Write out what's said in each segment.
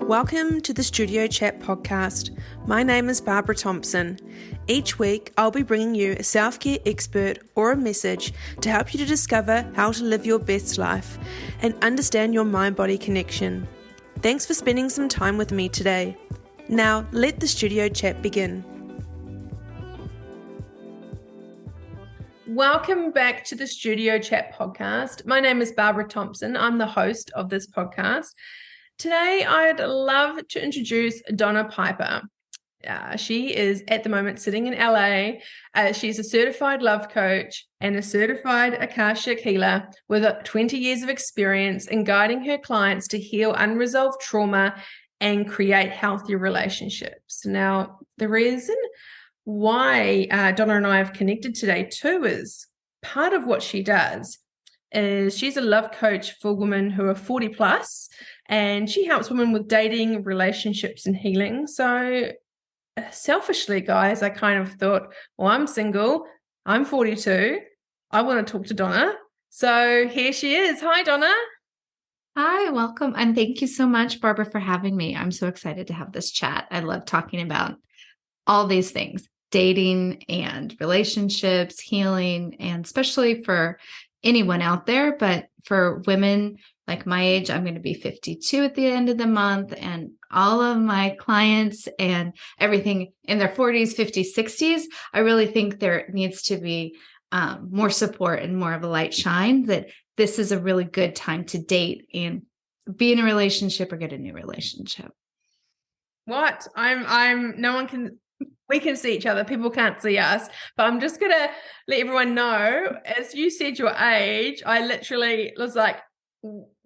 Welcome to the Studio Chat podcast. My name is Barbara Thompson. Each week, I'll be bringing you a self-care expert or a message to help you to discover how to live your best life and understand your mind-body connection. Thanks for spending some time with me today. Now, let the Studio Chat begin. Welcome back to the Studio Chat podcast. My name is Barbara Thompson. I'm the host of this podcast. Today, I'd love to introduce Donna Piper. She is at the moment sitting in LA. She's a certified love coach and a certified Akashic healer with 20 years of experience in guiding her clients to heal unresolved trauma and create healthier relationships. Now, the reason why Donna and I have connected today too is part of what she does is she's a love coach for women who are 40 plus, and she helps women with dating, relationships, and healing. So selfishly, guys, I kind of thought, well, I'm single, I'm 42, I want to talk to Donna. So here she is. Hi, Donna. Hi, welcome. And thank you so much, Barbara, for having me. I'm so excited to have this chat. I love talking about all these things, dating and relationships, healing, and especially for anyone out there, but for women like my age, I'm going to be 52 at the end of the month, and all of my clients and everything in their 40s, 50s, 60s, I really think there needs to be more support and more of a light shine, that this is a really good time to date and be in a relationship or get a new relationship. What? We can see each other. People can't see us, but I'm just going to let everyone know, as you said your age, I literally was like,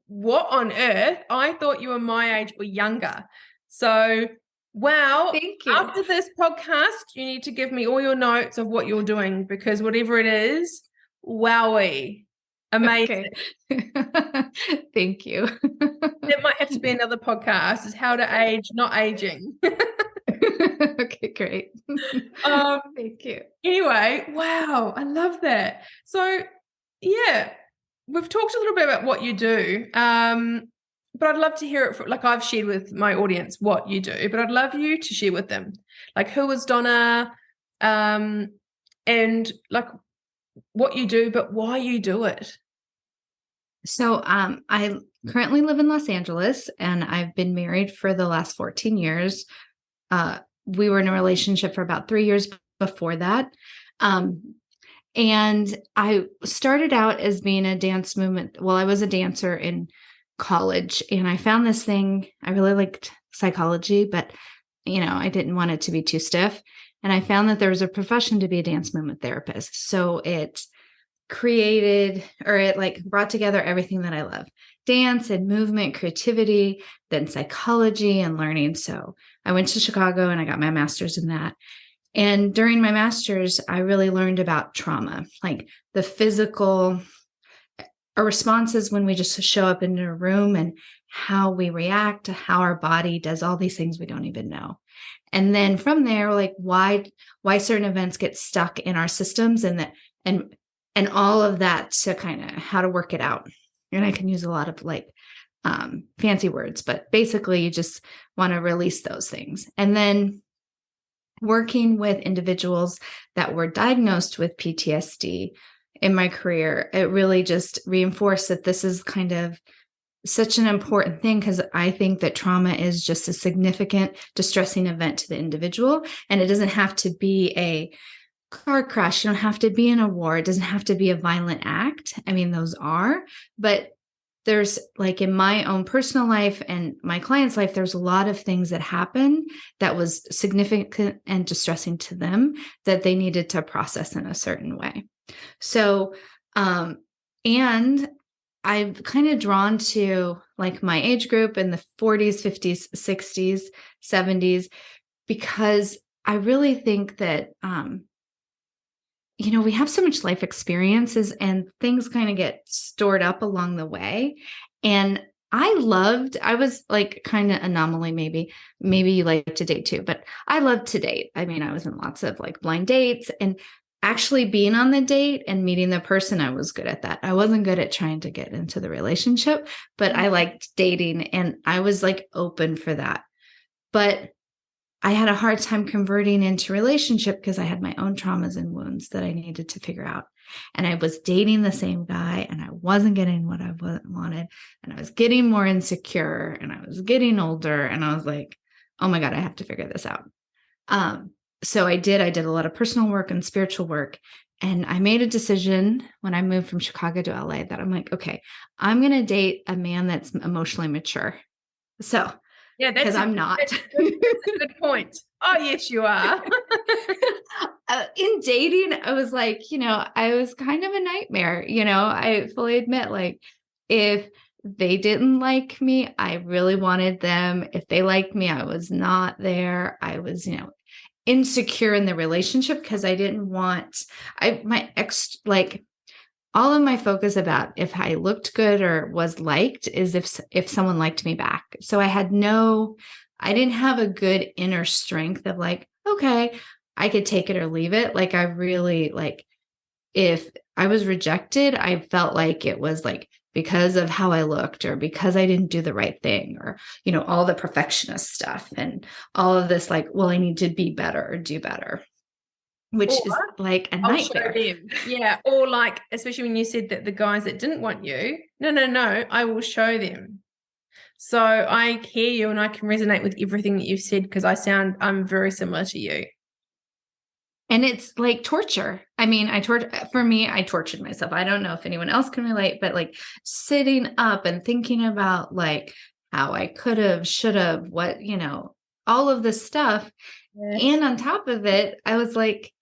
what on earth? I thought you were my age or younger. So, wow. Thank you. After this podcast, you need to give me all your notes of what you're doing, because whatever it is, wowie. Amazing. Okay. Thank you. That might have to be another podcast, is how to age, not aging. Okay, great. Thank you. Anyway, wow, I love that. So, yeah, we've talked a little bit about what you do, but I'd love to hear it. Like, I've shared with my audience what you do, but I'd love you to share with them, like, who is Donna, and like what you do, but why you do it. So, I currently live in Los Angeles, and I've been married for the last 14 years. We were in a relationship for about 3 years before that. And I started out as being a dance movement. Well, I was a dancer in college, and I found this thing. I really liked psychology, but, I didn't want it to be too stiff. And I found that there was a profession to be a dance movement therapist. So it brought together everything that I love: dance and movement, creativity, then psychology and learning. So I went to Chicago and I got my master's in that. And during my master's, I really learned about trauma, like the physical responses when we just show up in a room, and how we react to how our body does all these things we don't even know. And then from there, like why certain events get stuck in our systems, and all of that, to kind of how to work it out. And I can use a lot of fancy words, but basically you just want to release those things. And then working with individuals that were diagnosed with PTSD in my career, it really just reinforced that this is kind of such an important thing, because I think that trauma is just a significant distressing event to the individual. And it doesn't have to be a car crash. You don't have to be in a war. It doesn't have to be a violent act. I mean, those are, but there's, like, in my own personal life and my client's life, there's a lot of things that happened that was significant and distressing to them that they needed to process in a certain way. So, and I'm kind of drawn to like my age group in the 40s, 50s, 60s, 70s, because I really think that, we have so much life experiences and things kind of get stored up along the way. And I was like kind of anomaly, maybe you like to date too, but I loved to date. I mean, I was in lots of like blind dates, and actually being on the date and meeting the person, I was good at that. I wasn't good at trying to get into the relationship, but I liked dating and I was like open for that. But I had a hard time converting into relationship because I had my own traumas and wounds that I needed to figure out. And I was dating the same guy and I wasn't getting what I wanted. And I was getting more insecure and I was getting older. And I was like, oh my God, I have to figure this out. So I did a lot of personal work and spiritual work. And I made a decision when I moved from Chicago to LA that I'm like, okay, I'm going to date a man that's emotionally mature. So, yeah, because I'm not. That's a good point. Oh, yes, you are. In dating, I was like, I was kind of a nightmare. I fully admit, like, if they didn't like me, I really wanted them. If they liked me, I was not there. I was, insecure in the relationship because I didn't want my ex, like, all of my focus about if I looked good or was liked is if someone liked me back. So I didn't have a good inner strength of like, okay, I could take it or leave it. Like I really if I was rejected, I felt like it was like because of how I looked or because I didn't do the right thing or, all the perfectionist stuff and all of this like, well, I need to be better or do better, which is like a nightmare. Yeah. Or like, especially when you said that the guys that didn't want you, no, I will show them. So I hear you and I can resonate with everything that you've said because I'm very similar to you. And it's like torture. I mean, I tortured myself. I don't know if anyone else can relate, but like sitting up and thinking about like how I could have, should have, what, all of this stuff. Yes. And on top of it, I was like,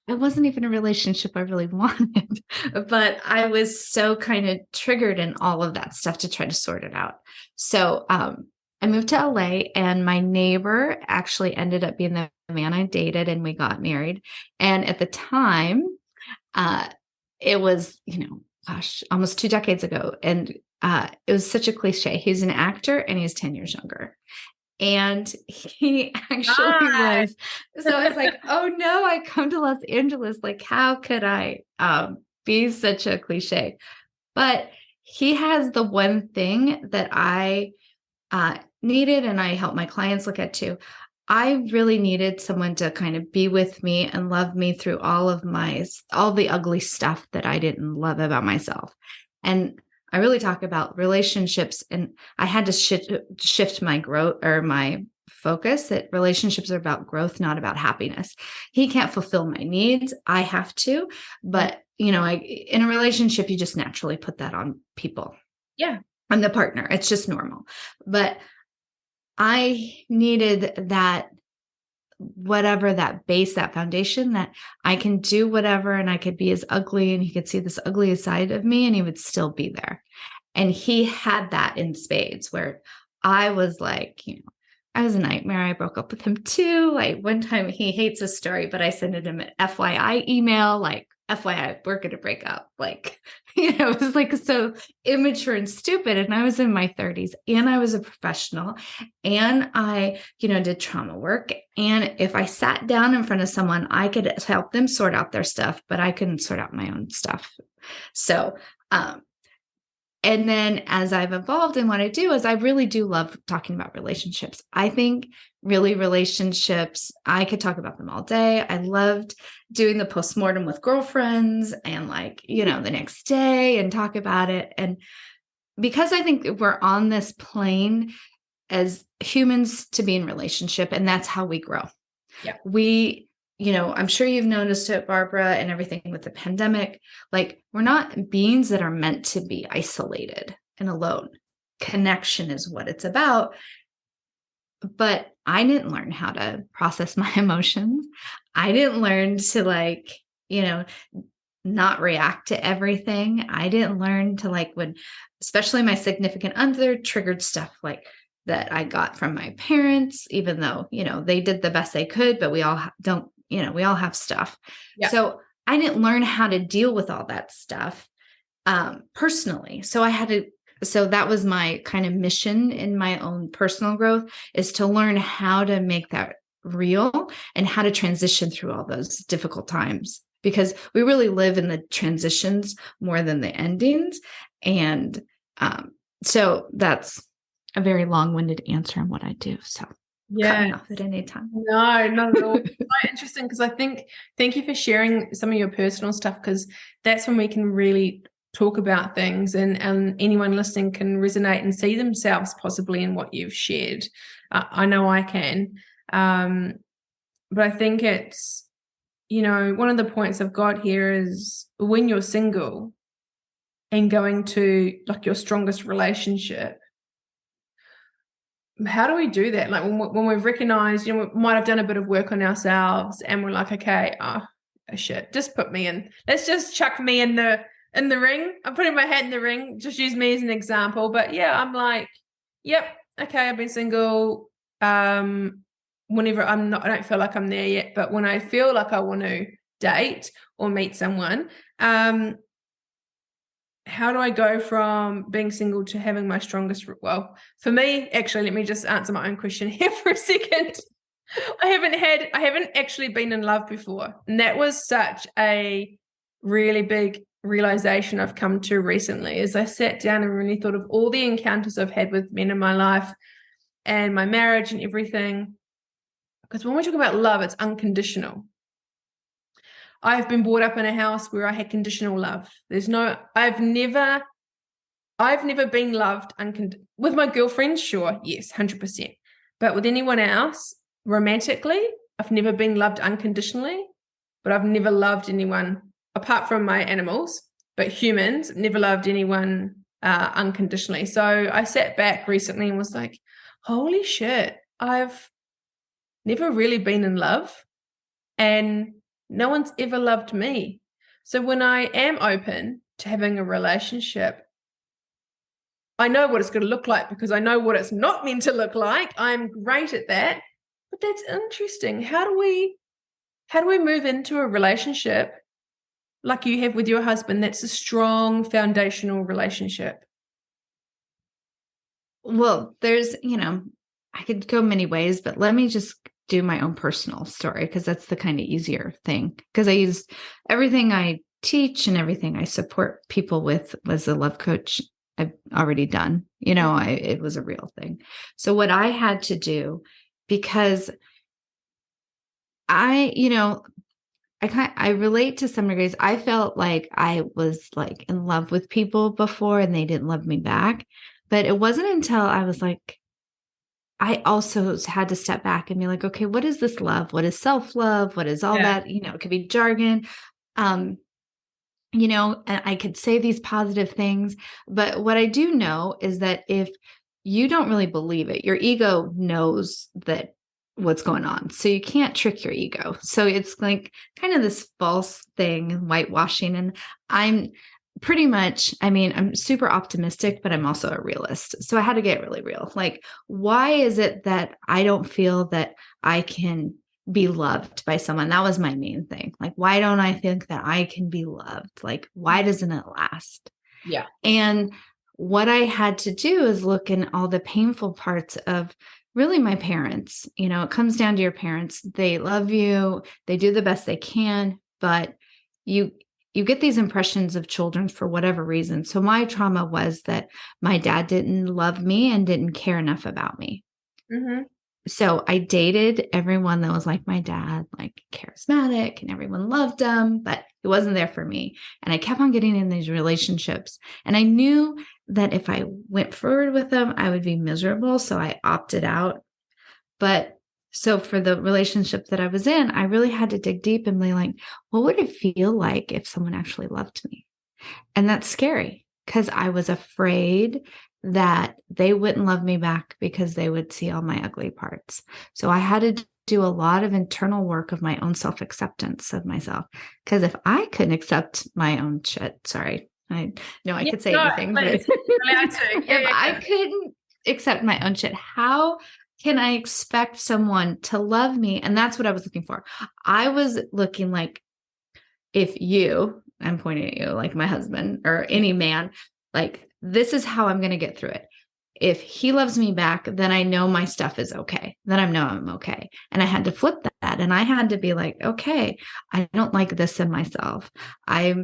I wasn't even a relationship I really wanted, but I was so kind of triggered in all of that stuff to try to sort it out. So, I moved to LA and my neighbor actually ended up being the man I dated and we got married. And at the time, it was, almost 2 decades ago. And it was such a cliche. He's an actor and he's 10 years younger. And he actually was. So I was like, oh no, I come to Los Angeles. Like, how could I be such a cliche? But he has the one thing that I needed and I help my clients look at too. I really needed someone to kind of be with me and love me through all the ugly stuff that I didn't love about myself. And I really talk about relationships and I had to shift my growth or my focus that relationships are about growth, not about happiness. He can't fulfill my needs. I have to, but in a relationship, you just naturally put that on people. Yeah. On the partner. It's just normal. But I needed that, whatever that base, that foundation that I can do whatever and I could be as ugly and he could see this ugly side of me and he would still be there. And he had that in spades where I was like, I was a nightmare. I broke up with him too. Like one time he hates a story, but I sent him an FYI email, like, FYI, we're going to break up. Like, it was like so immature and stupid. And I was in my 30s and I was a professional and I, did trauma work. And if I sat down in front of someone, I could help them sort out their stuff, but I couldn't sort out my own stuff. So, and then as I've evolved in what I do is I really do love talking about relationships. I think really relationships, I could talk about them all day. I loved doing the postmortem with girlfriends and the next day and talk about it. And because I think we're on this plane as humans to be in relationship and that's how we grow. Yeah. I'm sure you've noticed it, Barbara, and everything with the pandemic, like we're not beings that are meant to be isolated and alone. Connection is what it's about. But I didn't learn how to process my emotions. I didn't learn to not react to everything. I didn't learn to when, especially my significant other triggered stuff that I got from my parents, even though, they did the best they could, but we all don't, we all have stuff. Yeah. So I didn't learn how to deal with all that stuff personally. So that was my kind of mission in my own personal growth is to learn how to make that real and how to transition through all those difficult times because we really live in the transitions more than the endings. And so that's a very long-winded answer on what I do. So cut me off at any time. No, not at all. It's quite interesting because I think, thank you for sharing some of your personal stuff, because that's when we can really talk about things, and anyone listening can resonate and see themselves possibly in what you've shared. I know I can. But I think it's, one of the points I've got here is when you're single and going to like your strongest relationship, how do we do that? Like when we've recognized, we might have done a bit of work on ourselves and we're like, okay, shit, just put me in. Let's just chuck me in the ring. I'm putting my hat in the ring. Just use me as an example. But yeah, I'm like, yep, okay, I've been single. Whenever I don't feel like I'm there yet, but when I feel like I want to date or meet someone, how do I go from being single to having my strongest? Well, for me, actually, let me just answer my own question here for a second. I haven't actually been in love before. And that was such a really big realization I've come to recently, as I sat down and really thought of all the encounters I've had with men in my life and my marriage and everything. Because when we talk about love, it's unconditional. I've been brought up in a house where I had conditional love. I've never been loved with my girlfriends, sure, yes, 100%. But with anyone else, romantically, I've never been loved unconditionally, but I've never loved anyone apart from my animals, but humans, never loved anyone unconditionally. So I sat back recently and was like, holy shit, I've never really been in love and no one's ever loved me. So when I am open to having a relationship, I know what it's going to look like because I know what it's not meant to look like. I'm great at that. But that's interesting. How do we move into a relationship like you have with your husband that's a strong foundational relationship? Well, there's, I could go many ways, but let me just do my own personal story because that's the kind of easier thing. Because I use everything I teach and everything I support people with as a love coach. I've already done, it was a real thing. So what I had to do, because I relate to some degrees. I felt like I was like in love with people before and they didn't love me back. But it wasn't until I was like, I also had to step back and be like, okay, what is this love? What is self-love? What is all that? It could be jargon. And I could say these positive things, but what I do know is that if you don't really believe it, your ego knows that what's going on. So you can't trick your ego. So it's like kind of this false thing, whitewashing. And I'm super optimistic, but I'm also a realist. So I had to get really real. Like, why is it that I don't feel that I can be loved by someone? That was my main thing. Like, why don't I think that I can be loved? Like, why doesn't it last? Yeah. And what I had to do is look in all the painful parts of really my parents. It comes down to your parents. They love you. They do the best they can, but you get these impressions of children for whatever reason. So my trauma was that my dad didn't love me and didn't care enough about me. Mm-hmm. So I dated everyone that was like my dad, like charismatic, and everyone loved him, but he wasn't there for me. And I kept on getting in these relationships. And I knew that if I went forward with them, I would be miserable. So I opted out. But so for the relationship that I was in, I really had to dig deep and be like, what would it feel like if someone actually loved me? And that's scary because I was afraid that they wouldn't love me back because they would see all my ugly parts. So I had to do a lot of internal work of my own self-acceptance of myself. Because if I couldn't accept my own shit, sorry, I know I could say anything, but if I couldn't accept my own shit, how can I expect someone to love me? And that's what I was looking for. I was looking like, if I'm pointing at you, like my husband or any man, like, this is how I'm going to get through it. if he loves me back, then I know my stuff is okay. Then I know I'm okay. And I had to flip that. And I had to be like, okay, I don't like this in myself. I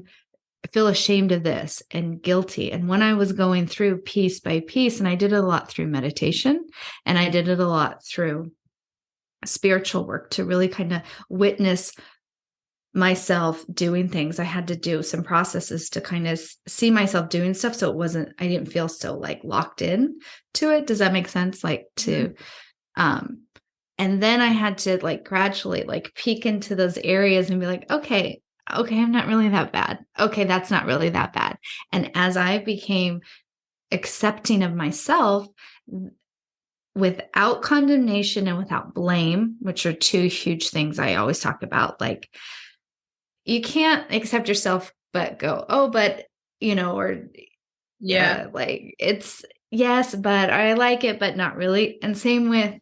feel ashamed of this and guilty. And when I was going through piece by piece, and I did it a lot through meditation, and I did it a lot through spiritual work to really kind of witness myself doing things. I had to do some processes to kind of see myself doing stuff. So I didn't feel so like locked in to it. Does that make sense? Like and then I had to like gradually like peek into those areas and be like, okay, I'm not really that bad. Okay, that's not really that bad. And as I became accepting of myself without condemnation and without blame, which are two huge things I always talk about, like you can't accept yourself, but go, oh, but, or like it's yes, but I like it, but not really. And same with,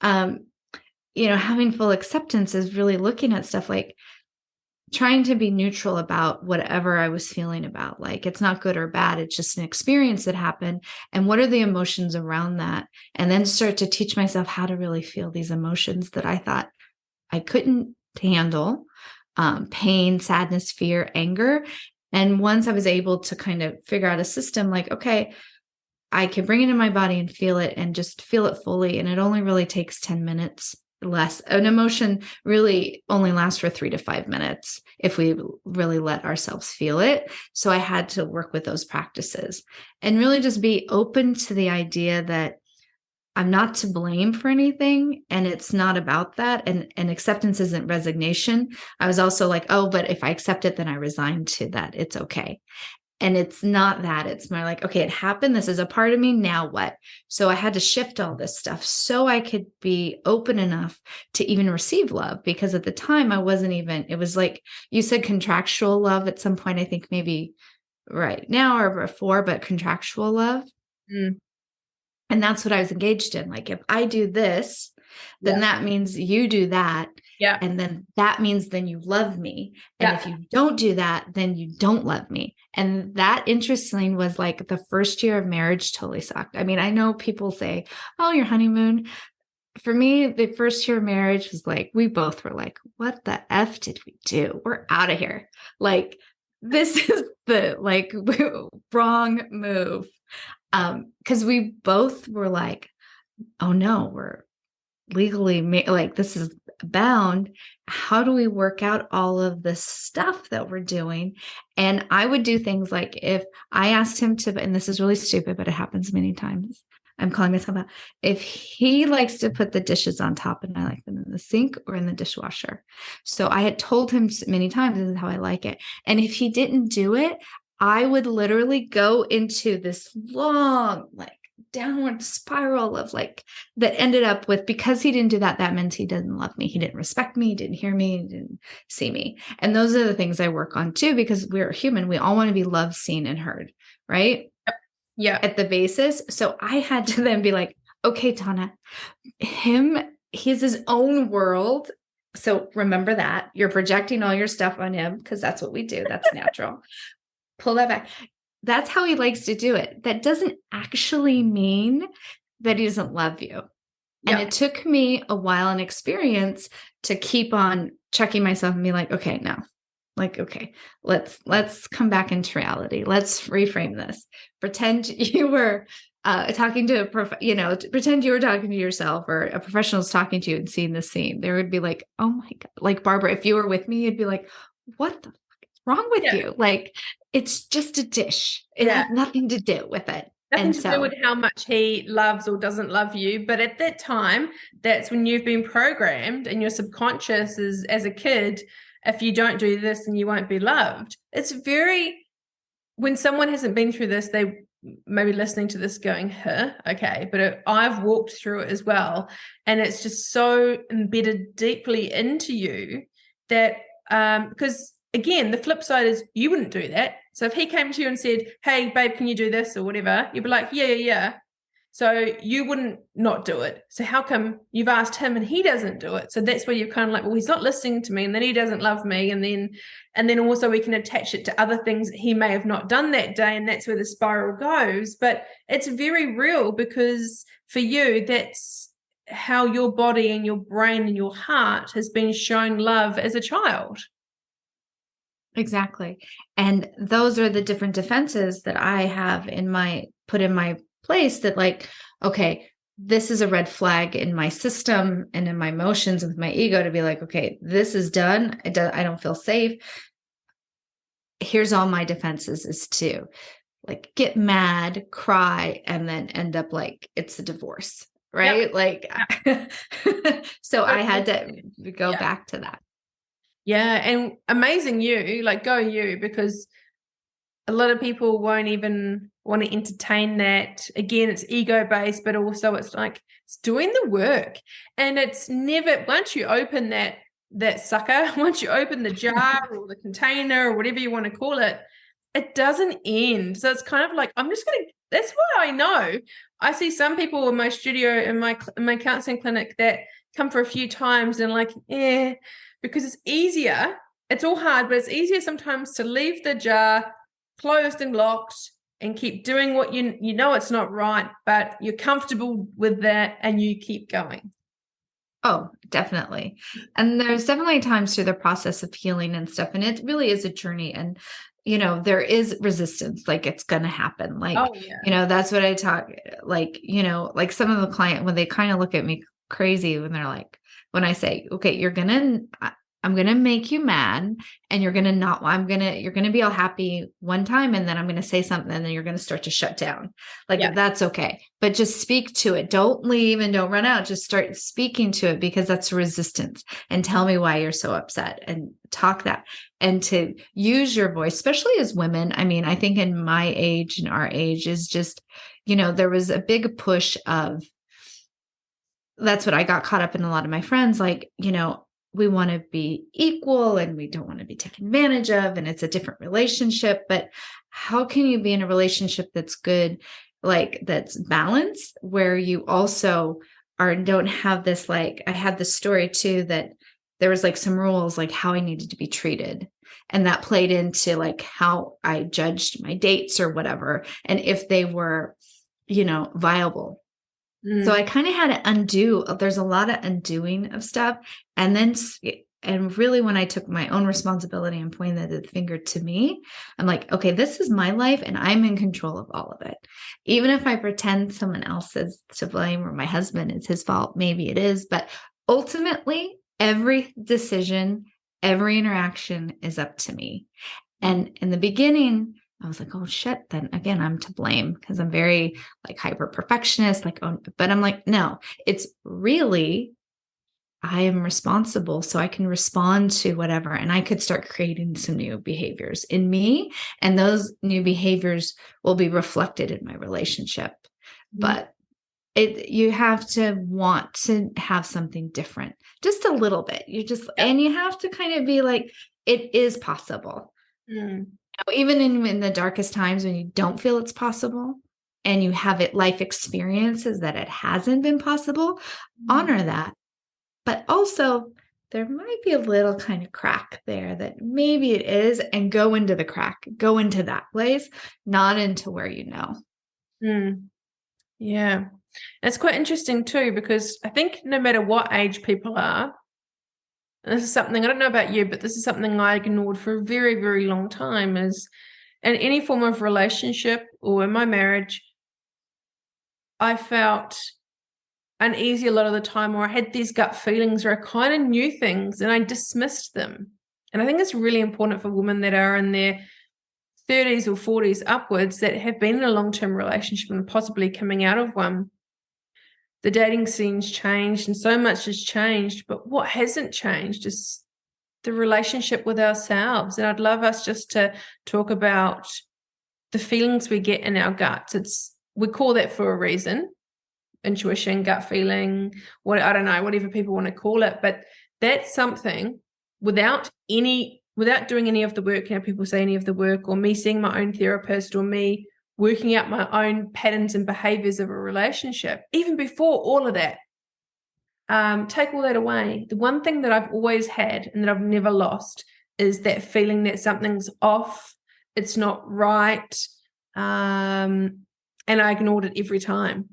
having full acceptance is really looking at stuff like trying to be neutral about whatever I was feeling about. Like it's not good or bad. It's just an experience that happened. And what are the emotions around that? And then start to teach myself how to really feel these emotions that I thought I couldn't handle. Pain, sadness, fear, anger. And once I was able to kind of figure out a system like, okay, I can bring it in my body and feel it and just feel it fully. And it only really takes 10 minutes less. An emotion really only lasts for 3 to 5 minutes if we really let ourselves feel it. So I had to work with those practices and really just be open to the idea that I'm not to blame for anything. And it's not about that. And acceptance isn't resignation. I was also like, oh, but if I accept it, then I resign to that. It's okay. And it's not that. It's more like, okay, it happened. This is a part of me. Now what? So I had to shift all this stuff so I could be open enough to even receive love. Because at the time I wasn't even, it was like you said contractual love at some point, I think maybe right now or before, but contractual love. Mm. And that's what I was engaged in. Like, if I do this, then that means you do that. Yeah. And then that means then you love me. And if you don't do that, then you don't love me. And that, interestingly, was like the first year of marriage totally sucked. I mean, I know people say, oh, your honeymoon. For me, the first year of marriage was like, we both were like, what the F did we do? We're out of here. Like, this is the like wrong move. Because we both were like, oh no, we're legally like this is bound. How do we work out all of this stuff that we're doing? And I would do things like if I asked him to, and this is really stupid, but it happens many times. I'm calling myself out. If he likes to put the dishes on top and I like them in the sink or in the dishwasher. So I had told him many times, this is how I like it. And if he didn't do it, I would literally go into this long, like downward spiral of like that ended up with, because he didn't do that, that meant he didn't love me. He didn't respect me. He didn't hear me. He didn't see me. And those are the things I work on too, because we're human. We all want to be loved, seen, and heard. Right. Yeah. At the basis. So I had to then be like, okay, Donna, he has his own world. So remember that you're projecting all your stuff on him because that's what we do. That's natural. Pull that back. That's how he likes to do it. That doesn't actually mean that he doesn't love you. And it took me a while and experience to keep on checking myself and be like, okay, no, like, okay, let's come back into reality. Let's reframe this. Pretend you were talking to pretend you were talking to yourself, or a professional is talking to you and seeing the scene. There would be like, oh my God, like Barbara, if you were with me, you'd be like, what the wrong with you? Like, it's just a dish. It has nothing to do with it. Nothing to do with how much he loves or doesn't love you. But at that time, that's when you've been programmed, and your subconscious is, as a kid, if you don't do this, then you won't be loved. It's when someone hasn't been through this, they may be listening to this going, huh, okay. But I've walked through it as well. And it's just so embedded deeply into you that, because again, the flip side is you wouldn't do that. So if he came to you and said, hey, babe, can you do this or whatever? You'd be like, yeah. So you wouldn't not do it. So how come you've asked him and he doesn't do it? So that's where you're kind of like, well, he's not listening to me, and then he doesn't love me. And then also we can attach it to other things that he may have not done that day. And that's where the spiral goes. But it's very real, because for you, that's how your body and your brain and your heart has been shown love as a child. Exactly. And those are the different defenses that I have put in my place, that like, okay, this is a red flag in my system and in my emotions with my ego, to be like, okay, this is done. I don't feel safe. Here's all my defenses, is to like get mad, cry, and then end up like it's a divorce, right? Yep. Like, so I had to go back to that. Yeah. And amazing you, like go you, because a lot of people won't even want to entertain that. Again, it's ego-based, but also it's like it's doing the work. And it's never, once you open that sucker, once you open the jar or the container or whatever you want to call it, it doesn't end. So it's kind of like, that's why I know. I see some people in my studio, in my counseling clinic, that come for a few times and like, because it's easier. It's all hard, but it's easier sometimes to leave the jar closed and locked and keep doing what you know it's not right, but you're comfortable with that and you keep going. Oh, definitely. And there's definitely times through the process of healing and stuff, and it really is a journey. And there is resistance, like it's going to happen. Like, that's what I talk, like, like some of the client, when they kind of look at me crazy, when they're like, when I say, okay, I'm going to make you mad, and you're going to be all happy one time. And then I'm going to say something, and then you're going to start to shut down. Like, that's okay. But just speak to it. Don't leave and don't run out. Just start speaking to it, because that's resistance, and tell me why you're so upset, and talk that, and to use your voice, especially as women. I mean, I think in my age and our age is just, there was a big push of, that's what I got caught up in, a lot of my friends, like, we want to be equal and we don't want to be taken advantage of, and it's a different relationship. But how can you be in a relationship that's good, like that's balanced, where you also don't have this, like, I had this story too, that there was like some rules, like how I needed to be treated. And that played into like how I judged my dates or whatever, and if they were, viable. So I kind of had to undo. There's a lot of undoing of stuff. And really when I took my own responsibility and pointed the finger to me, I'm like, okay, this is my life and I'm in control of all of it. Even if I pretend someone else is to blame, or my husband, it's his fault, maybe it is. But ultimately, every decision, every interaction is up to me. And in the beginning, I was like, oh shit, then again, I'm to blame, because I'm very like hyper perfectionist, like, oh, but I'm like, no, it's really, I am responsible, so I can respond to whatever. And I could start creating some new behaviors in me. And those new behaviors will be reflected in my relationship. But you have to want to have something different, just a little bit. And you have to kind of be like, it is possible. Even in the darkest times, when you don't feel it's possible and you have life experiences that it hasn't been possible, honor that. But also, there might be a little kind of crack there that maybe it is, and go into the crack, go into that place, not into where Yeah. It's quite interesting too, because I think no matter what age people are, and this is something, I don't know about you, but this is something I ignored for a very, very long time, is in any form of relationship or in my marriage, I felt uneasy a lot of the time, or I had these gut feelings where I kind of knew things and I dismissed them. And I think it's really important for women that are in their 30s or 40s upwards, that have been in a long-term relationship and possibly coming out of one. The dating scene's changed and so much has changed, but what hasn't changed is the relationship with ourselves. And I'd love us just to talk about the feelings we get in our guts. We call that for a reason, intuition, gut feeling, I don't know, whatever people want to call it. But that's something without doing any of the work, people say any of the work, or me seeing my own therapist, or me working out my own patterns and behaviors of a relationship, even before all of that, take all that away. The one thing that I've always had and that I've never lost is that feeling that something's off, it's not right, and I ignored it every time.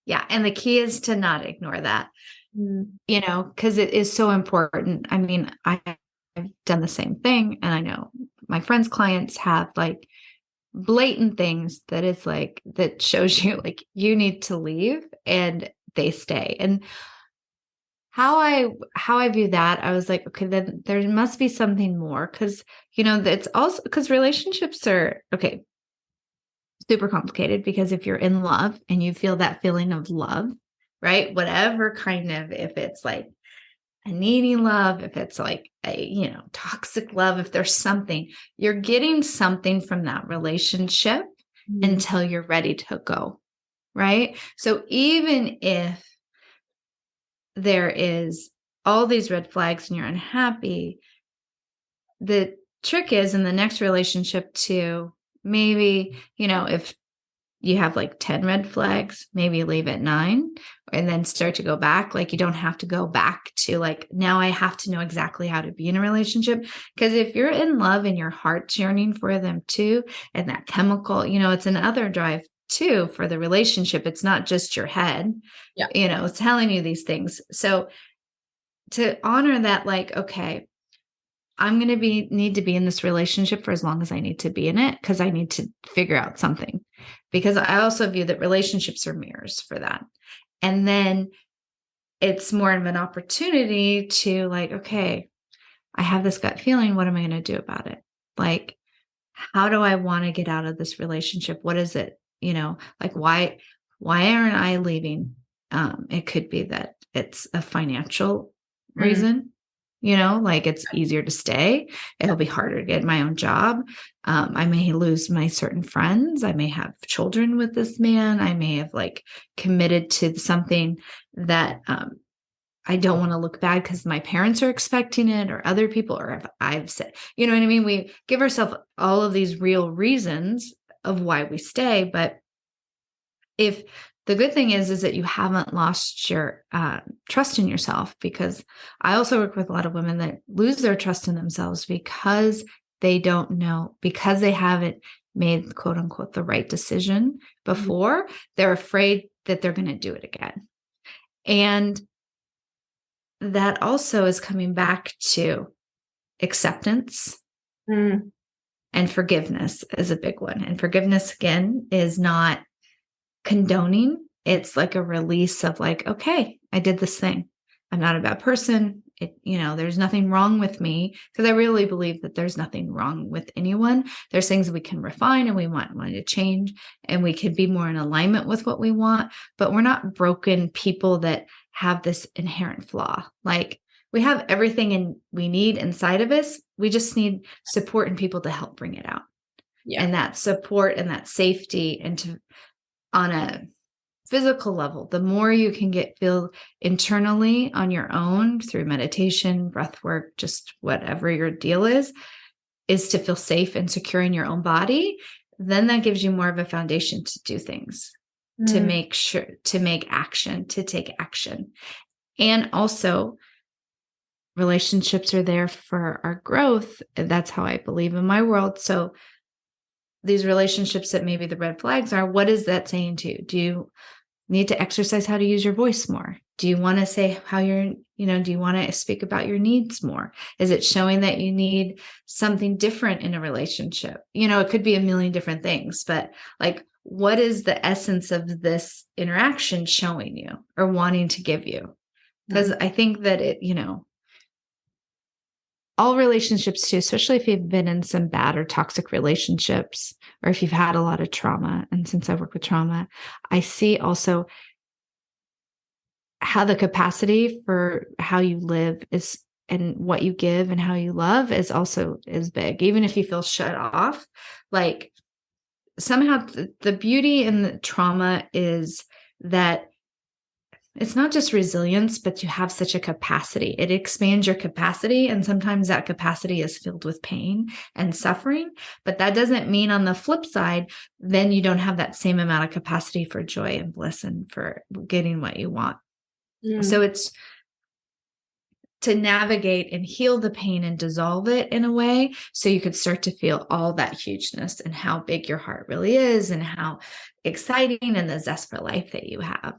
Yeah. And the key is to not ignore that, because it is so important. I mean, I've done the same thing, and I know my friends' clients have like blatant things that it's like, that shows you like you need to leave, and they stay. And how I view that, I was like, okay, then there must be something more, because it's also because relationships are super complicated, because if you're in love and you feel that feeling of love, right, whatever kind of, if it's like a needy love, if it's like a toxic love, if there's something, you're getting something from that relationship until you're ready to go, right? So even if there is all these red flags and you're unhappy, the trick is in the next relationship to maybe, if you have like 10 red flags, maybe leave at 9 and then start to go back. Like, you don't have to go back to like, now I have to know exactly how to be in a relationship. Because if you're in love and your heart's yearning for them too, and that chemical, it's another drive too for the relationship. It's not just your head, it's telling you these things. So to honor that, like, okay, I'm going to need to be in this relationship for as long as I need to be in it, because I need to figure out something. Because I also view that relationships are mirrors for that. And then it's more of an opportunity to like, okay, I have this gut feeling. What am I going to do about it? Like, how do I want to get out of this relationship? What is it? Like, why aren't I leaving? It could be that it's a financial reason. Like, it's easier to stay. It'll be harder to get my own job. I may lose my certain friends. I may have children with this man. I may have like committed to something that I don't want to look bad because my parents are expecting it, or other people, or if I've said, you know what I mean? We give ourselves all of these real reasons of why we stay. But if the good thing is that you haven't lost your trust in yourself, because I also work with a lot of women that lose their trust in themselves because they don't know, because they haven't made quote unquote the right decision before. They're afraid that they're going to do it again. And that also is coming back to acceptance. And forgiveness is a big one. And forgiveness, again, is not condoning. It's like a release of like, okay, I did this thing. I'm not a bad person. There's nothing wrong with me, because I really believe that there's nothing wrong with anyone. There's things we can refine, and we want to change, and we can be more in alignment with what we want, but we're not broken people that have this inherent flaw. Like, we have everything we need inside of us. We just need support and people to help bring it out. And that support and that safety, and on a physical level, the more you can feel internally on your own through meditation, breath work, just whatever your deal is to feel safe and secure in your own body, then that gives you more of a foundation to do things, to take action. And also, relationships are there for our growth. That's how I believe in my world. So these relationships that maybe the red flags are, what is that saying to you? Do you need to exercise how to use your voice more? Do you want to say do you want to speak about your needs more? Is it showing that you need something different in a relationship? It could be a million different things, but like, what is the essence of this interaction showing you or wanting to give you? Because I think that all relationships too, especially if you've been in some bad or toxic relationships, or if you've had a lot of trauma. And since I work with trauma, I see also how the capacity for how you live is, and what you give and how you love is big. Even if you feel shut off, like, somehow the beauty in the trauma is that it's not just resilience, but you have such a capacity. It expands your capacity. And sometimes that capacity is filled with pain and suffering. But that doesn't mean on the flip side, then you don't have that same amount of capacity for joy and bliss and for getting what you want. So it's to navigate and heal the pain and dissolve it in a way so you could start to feel all that hugeness and how big your heart really is and how exciting and the zest for life that you have.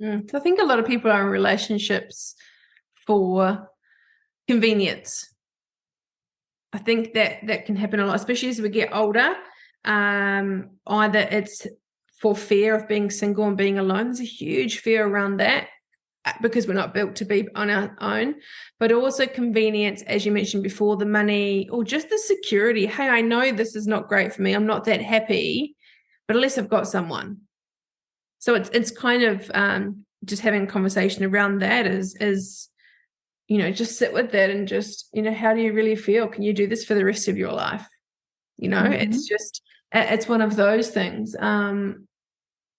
So I think a lot of people are in relationships for convenience. I think that can happen a lot, especially as we get older. Either it's for fear of being single and being alone. There's a huge fear around that because we're not built to be on our own, but also convenience, as you mentioned before, the money or just the security. Hey, I know this is not great for me. I'm not that happy, but at least I've got someone. So it's kind of just having a conversation around that is just sit with that and just, how do you really feel? Can you do this for the rest of your life? It's one of those things.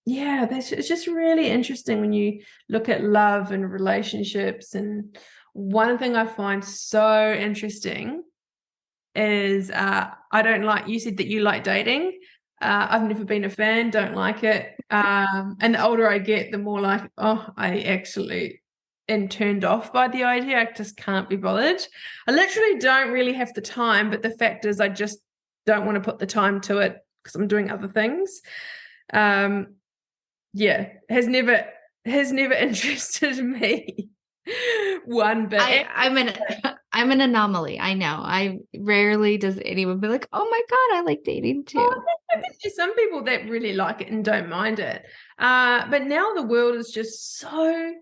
It's just really interesting when you look at love and relationships. And one thing I find so interesting is I don't like, you said that you like dating. I've never been a fan, don't like it. And the older I get, the more like, I actually am turned off by the idea. I just can't be bothered. I literally don't really have the time, but the fact is I just don't want to put the time to it because I'm doing other things. Has never interested me one bit. I'm an anomaly. I know. I rarely does anyone be like, "Oh my God, I like dating too." I think there's some people that really like it and don't mind it. But now the world is just so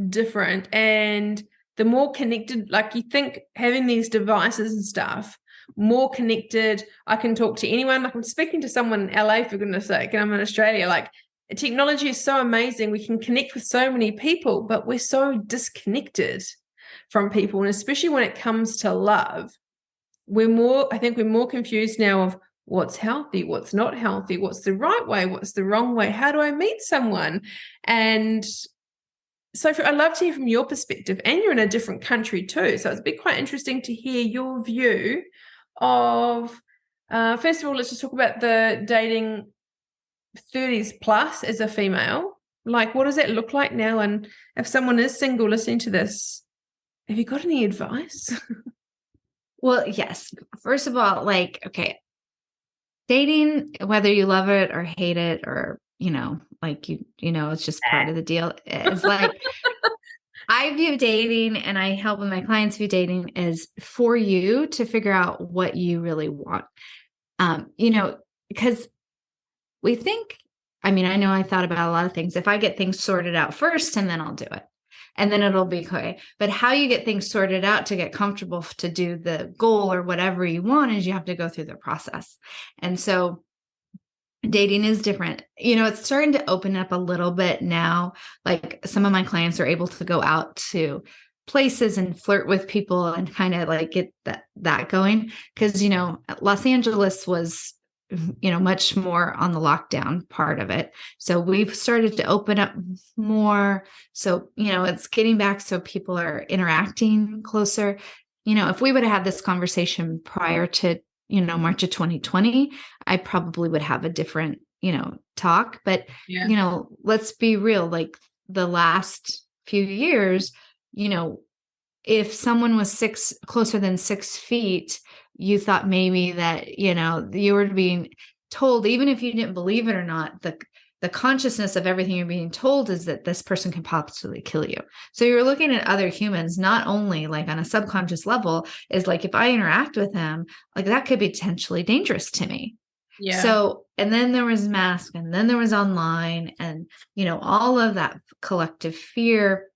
different, and the more connected, like you think having these devices and stuff, more connected. I can talk to anyone. Like I'm speaking to someone in LA, for goodness sake, and I'm in Australia. Like technology is so amazing. We can connect with so many people, but we're so disconnected from people. And especially when it comes to love, I think we're more confused now of what's healthy, what's not healthy, what's the right way, what's the wrong way, how do I meet someone? And so I'd love to hear from your perspective, and you're in a different country too. So it'd be quite interesting to hear your view of, first of all, let's just talk about the dating 30s plus as a female. Like, what does that look like now? And if someone is single listening to this, have you got any advice? Well, yes. First of all, okay, dating, whether you love it or hate it, or, it's just part of the deal. It's like, I view dating, and I help my clients view dating as for you to figure out what you really want. Because we think, I know I thought about a lot of things. If I get things sorted out first, and then I'll do it. And then it'll be okay. But how you get things sorted out to get comfortable to do the goal or whatever you want is you have to go through the process. And so dating is different. It's starting to open up a little bit now. Like some of my clients are able to go out to places and flirt with people and kind of like get that going. Because, Los Angeles was much more on the lockdown part of it. So we've started to open up more. So, it's getting back so people are interacting closer. If we would have had this conversation prior to, March of 2020, I probably would have a different, talk. But, let's be real, like the last few years, if someone was closer than 6 feet, you thought maybe that, you were being told, even if you didn't believe it or not, the consciousness of everything you're being told is that this person can possibly kill you. So you're looking at other humans, not only like on a subconscious level, is like, if I interact with them, like that could be potentially dangerous to me. Yeah. So, and then there was masks, and then there was online, and, all of that collective fear.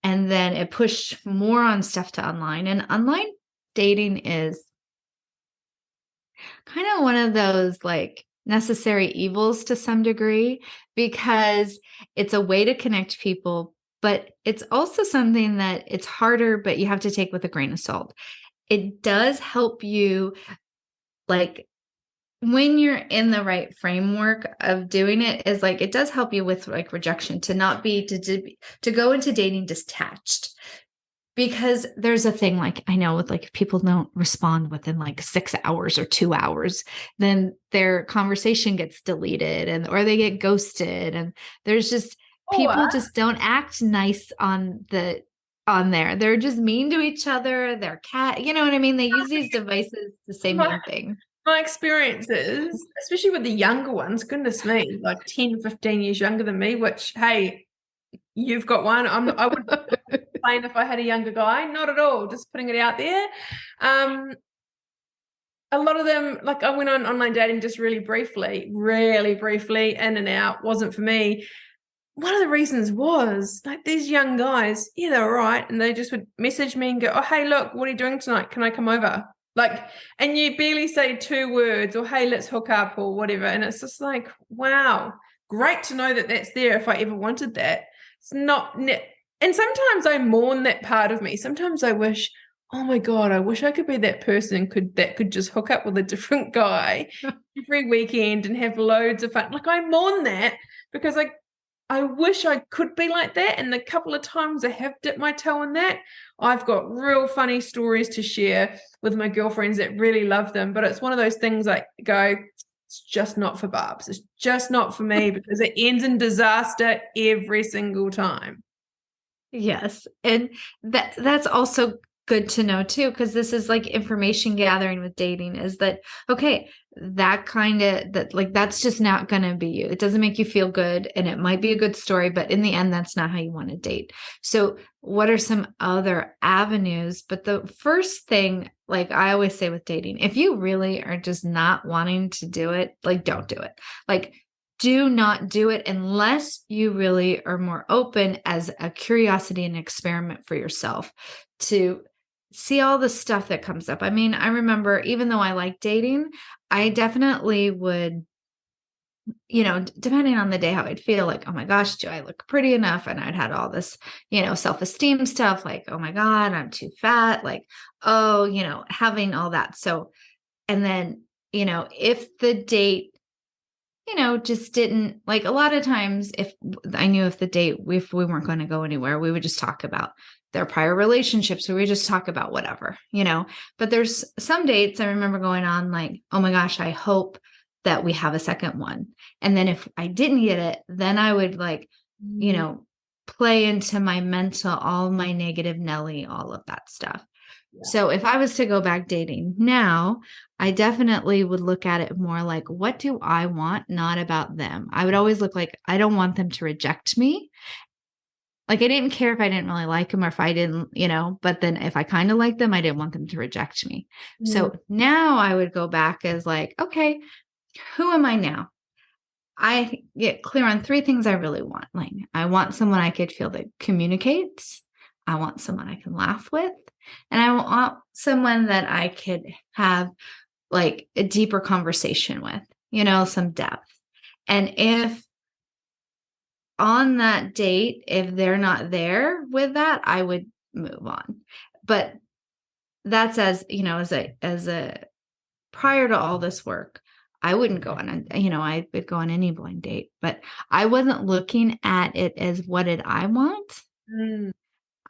And then it pushed more on stuff to online, and online dating is kind of one of those like necessary evils to some degree, because it's a way to connect people, but it's also something that it's harder, but you have to take with a grain of salt. It does help you like when you're in the right framework of doing it, is like, it does help you with like rejection, to not be, to go into dating detached. Because there's a thing, like, I know with like, if people don't respond within like 6 hours or 2 hours, then their conversation gets deleted or they get ghosted. And there's just, Or people just don't act nice on there. They're just mean to each other. They're you know what I mean? They use these devices to say my, mean things. my experiences, especially with the younger ones, goodness me, like 10, 15 years younger than me, which, hey, you've got one. I wouldn't complain if I had a younger guy. Not at all. Just putting it out there. A lot of them, like, I went on online dating just really briefly, in and out, wasn't for me. One of the reasons was like these young guys, yeah, they were right. And they just would message me and go, oh, hey, look, what are you doing tonight? Can I come over? Like, and you barely say 2 words or, hey, let's hook up or whatever. And it's just like, wow, great to know that that's there if I ever wanted that. It's not, and sometimes I mourn that part of me. Sometimes I wish, oh my God, I wish I could be that person that could just hook up with a different guy every weekend and have loads of fun. Like, I mourn that because I wish I could be like that. And the couple of times I have dipped my toe in that, I've got real funny stories to share with my girlfriends that really love them. But it's one of those things I go, it's just not for Barbs. It's just not for me, because it ends in disaster every single time. Yes. And that's also good to know too, because this is like information gathering with dating, is that, okay, that's just not going to be you. It doesn't make you feel good, and it might be a good story, but in the end, that's not how you want to date. So what are some other avenues? But the first thing, like I always say with dating, if you really are just not wanting to do it, like, don't do it. Like, do not do it unless you really are more open as a curiosity and experiment for yourself to see all the stuff that comes up. I mean, I remember, even though I like dating, I definitely would, depending on the day, how I'd feel, like, oh my gosh, do I look pretty enough? And I'd had all this, self-esteem stuff, like, oh my God, I'm too fat, like, oh, having all that. So, and then, if the date, just didn't, like, a lot of times, if I knew if we weren't going to go anywhere, we would just talk about their prior relationships, or we just talk about whatever, but there's some dates I remember going on, like, oh my gosh, I hope that we have a second one. And then if I didn't get it, then I would, like, play into my mental, all my negative Nelly, all of that stuff. Yeah. So if I was to go back dating now, I definitely would look at it more like, what do I want? Not about them. I would always look like, I don't want them to reject me. Like, I didn't care if I didn't really like them, or if I didn't, but then if I kind of liked them, I didn't want them to reject me. So now I would go back as like, okay, who am I now? I get clear on 3 things I really want. Like, I want someone I could feel that communicates. I want someone I can laugh with. And I want someone that I could have, like, a deeper conversation with, some depth. And if on that date, if they're not there with that, I would move on. But that's as a prior to all this work, I wouldn't go on, I would go on any blind date, but I wasn't looking at it as, what did I want?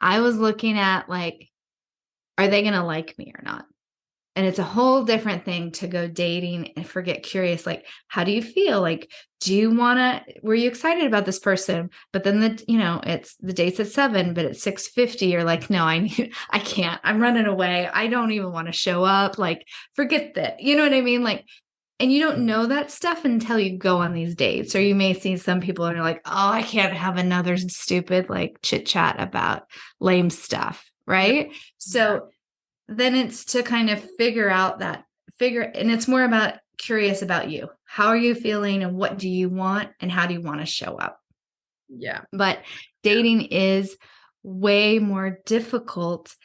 I was looking at, like, are they going to like me or not? And it's a whole different thing to go dating and get curious. Like, how do you feel? Like, were you excited about this person? But then it's the date's at 7, but at 6:50, you're like, no, I can't, I'm running away. I don't even want to show up. Like, forget that. You know what I mean? Like, and you don't know that stuff until you go on these dates, or you may see some people and you're like, oh, I can't have another stupid, like, chit chat about lame stuff. Right. Yeah. So then it's to kind of and it's more about curious about you. How are you feeling, and what do you want, and how do you want to show up? Yeah. But dating is way more difficult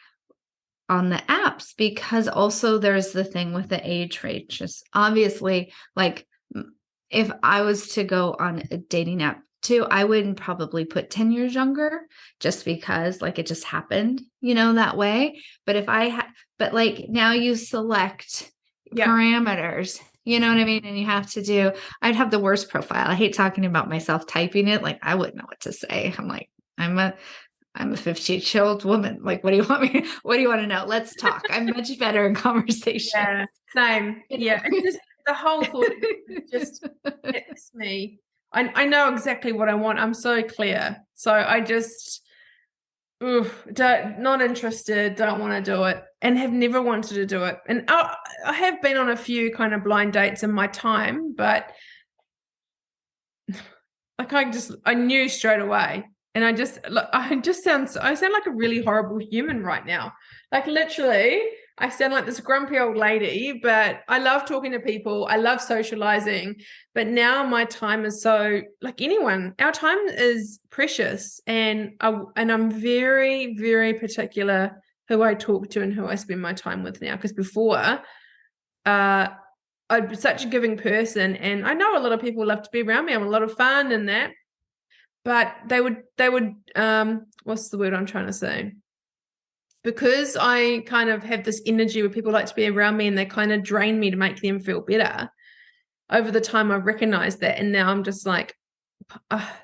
on the apps, because also there's the thing with the age range. Just obviously, like, if I was to go on a dating app too, I wouldn't probably put 10 years younger, just because, like, it just happened, that way. But if I but like, now you select parameters, You know what I mean? And you have to do, I'd have the worst profile. I hate talking about myself typing it. Like I wouldn't know what to say. I'm like, I'm a 58-year-old woman. Like, what do you want me? What do you want to know? Let's talk. I'm much better in conversation. Yeah, same. Yeah, it's just the whole thought just hits me. I know exactly what I want. I'm so clear. So I just not interested, don't want to do it, and have never wanted to do it. And I have been on a few kind of blind dates in my time, but like I knew straight away. And I sound like a really horrible human right now. Like literally, I sound like this grumpy old lady, but I love talking to people. I love socializing. But now my time is so, like anyone, our time is precious. And I'm very, very particular who I talk to and who I spend my time with now. Because before, I'm such a giving person. And I know a lot of people love to be around me. I'm a lot of fun and that. But they would what's the word I'm trying to say? Because I kind of have this energy where people like to be around me and they kind of drain me to make them feel better. Over the time, I've recognized that. And now I'm just like,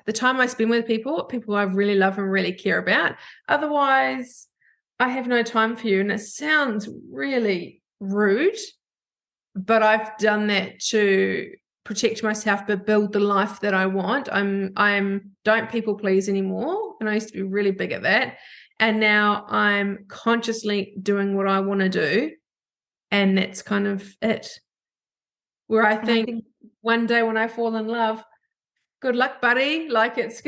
the time I spend with people I really love and really care about. Otherwise, I have no time for you. And it sounds really rude, but I've done that to protect myself but build the life that I want. I'm don't people please anymore, and I used to be really big at that, and now I'm consciously doing what I want to do, and that's kind of it. Where I think one day when I fall in love, good luck, buddy. Like it's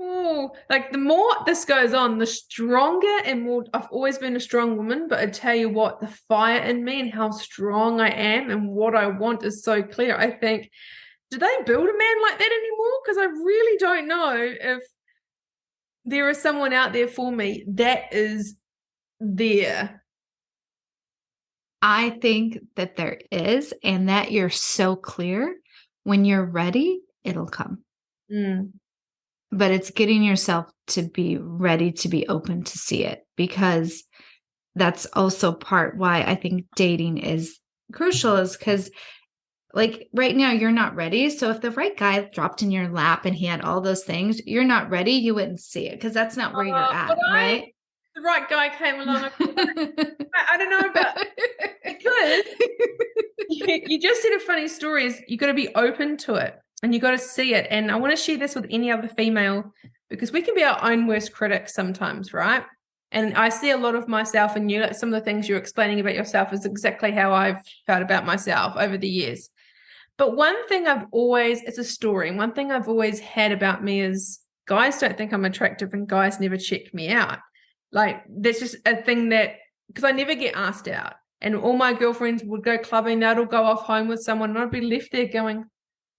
oh, like the more this goes on, the stronger and more. I've always been a strong woman, but I tell you what, the fire in me and how strong I am and what I want is so clear. I think, do they build a man like that anymore? Because I really don't know if there is someone out there for me that is there. I think that there is, and that you're so clear. When you're ready, it'll come. But it's getting yourself to be ready to be open to see it, because that's also part why I think dating is crucial, is because like right now you're not ready. So if the right guy dropped in your lap and he had all those things, you're not ready, you wouldn't see it because that's not where you're at, right? The right guy came along. I don't know about because you just said a funny story is you got to be open to it. And you got to see it. And I want to share this with any other female because we can be our own worst critics sometimes, right? And I see a lot of myself in you. Like some of the things you're explaining about yourself is exactly how I've felt about myself over the years. But one thing it's a story. One thing I've always had about me is guys don't think I'm attractive and guys never check me out. Like that's just a thing that, because I never get asked out. And all my girlfriends would go clubbing. They'd all go off home with someone and I'd be left there going,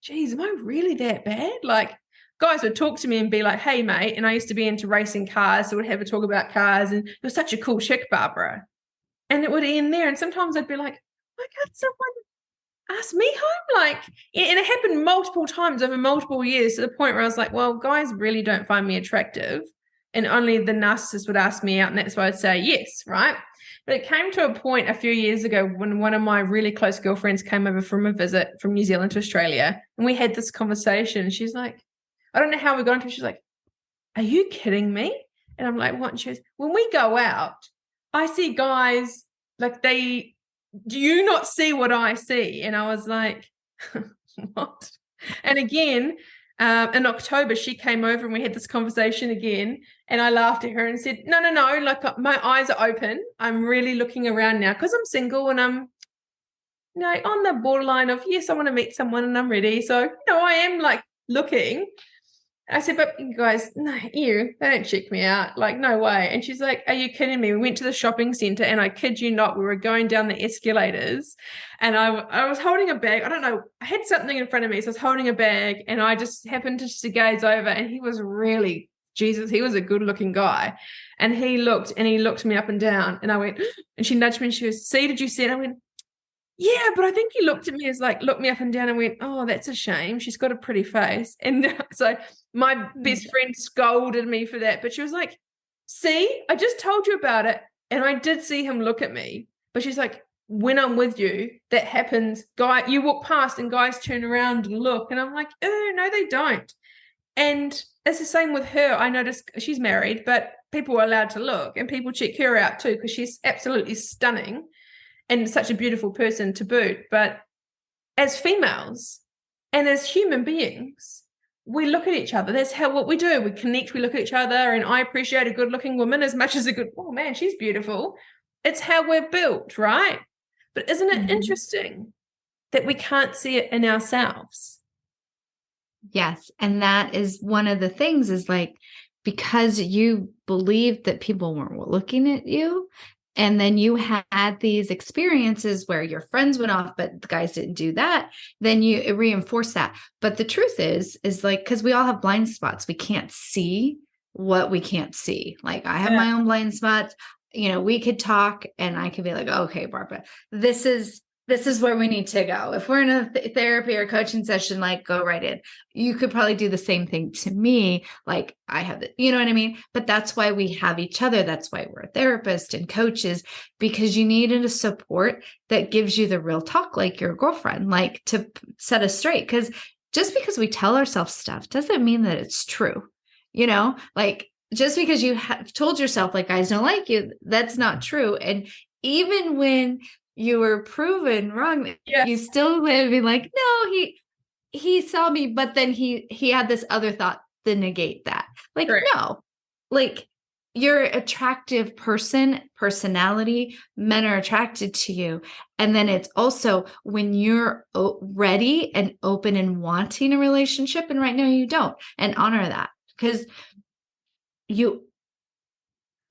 geez, am I really that bad? Like guys would talk to me and be like, hey, mate. And I used to be into racing cars. So we'd have a talk about cars and you're such a cool chick, Barbara. And it would end there. And sometimes I'd be like, why can't someone ask me home? Like, and it happened multiple times over multiple years to the point where I was like, well, guys really don't find me attractive. And only the narcissist would ask me out. And that's why I'd say yes, right? But it came to a point a few years ago when one of my really close girlfriends came over from a visit from New Zealand to Australia. And we had this conversation. She's like, I don't know how we got into it. She's like, are you kidding me? And I'm like, what? And she goes, when we go out, I see guys like do you not see what I see? And I was like, what? And again, in October, she came over and we had this conversation again. And I laughed at her and said, no, like my eyes are open. I'm really looking around now because I'm single and I'm on the borderline of, yes, I want to meet someone and I'm ready. So, I am like looking. I said, but you guys, no, they don't check me out. Like, no way. And she's like, are you kidding me? We went to the shopping center and I kid you not, we were going down the escalators and I was holding a bag. I don't know. I had something in front of me. So I was holding a bag and I just happened to gaze over and he was really, Jesus, he was a good looking guy. And he looked me up and down and I went, and she nudged me and she goes, see, did you see it? I went, yeah, but I think he looked at me as like, looked me up and down and went, oh, that's a shame. She's got a pretty face. And so my best friend scolded me for that. But she was like, see, I just told you about it. And I did see him look at me. But she's like, when I'm with you, that happens. You walk past and guys turn around and look, and I'm like, oh, no, they don't. And it's the same with her. I noticed she's married, but people are allowed to look, and people check her out too, because she's absolutely stunning and such a beautiful person to boot. But as females and as human beings, we look at each other. That's what we do. We connect, we look at each other, and I appreciate a good-looking woman as much as oh man, she's beautiful. It's how we're built, right? But isn't it interesting that we can't see it in ourselves? Yes. And that is one of the things, is like, because you believed that people weren't looking at you, and then you had these experiences where your friends went off, but the guys didn't do that, then it reinforced that. But the truth is like, because we all have blind spots, we can't see what we can't see. Like, I have my own blind spots. We could talk and I could be like, okay, Barbara, this is where we need to go. If we're in a therapy or coaching session, like, go right in. You could probably do the same thing to me. Like, I have you know what I mean? But that's why we have each other. That's why we're a therapist and coaches, because you needed a support that gives you the real talk, like your girlfriend, like, to set us straight. Because just because we tell ourselves stuff doesn't mean that it's true. Like, just because you have told yourself, like, guys don't like you, that's not true. And even when you were proven wrong, you still would be like, no, he saw me, but then he had this other thought to negate that. Like, right. No, like, you're attractive personality, men are attracted to you. And then it's also when you're ready and open and wanting a relationship, and right now you don't, and honor that, because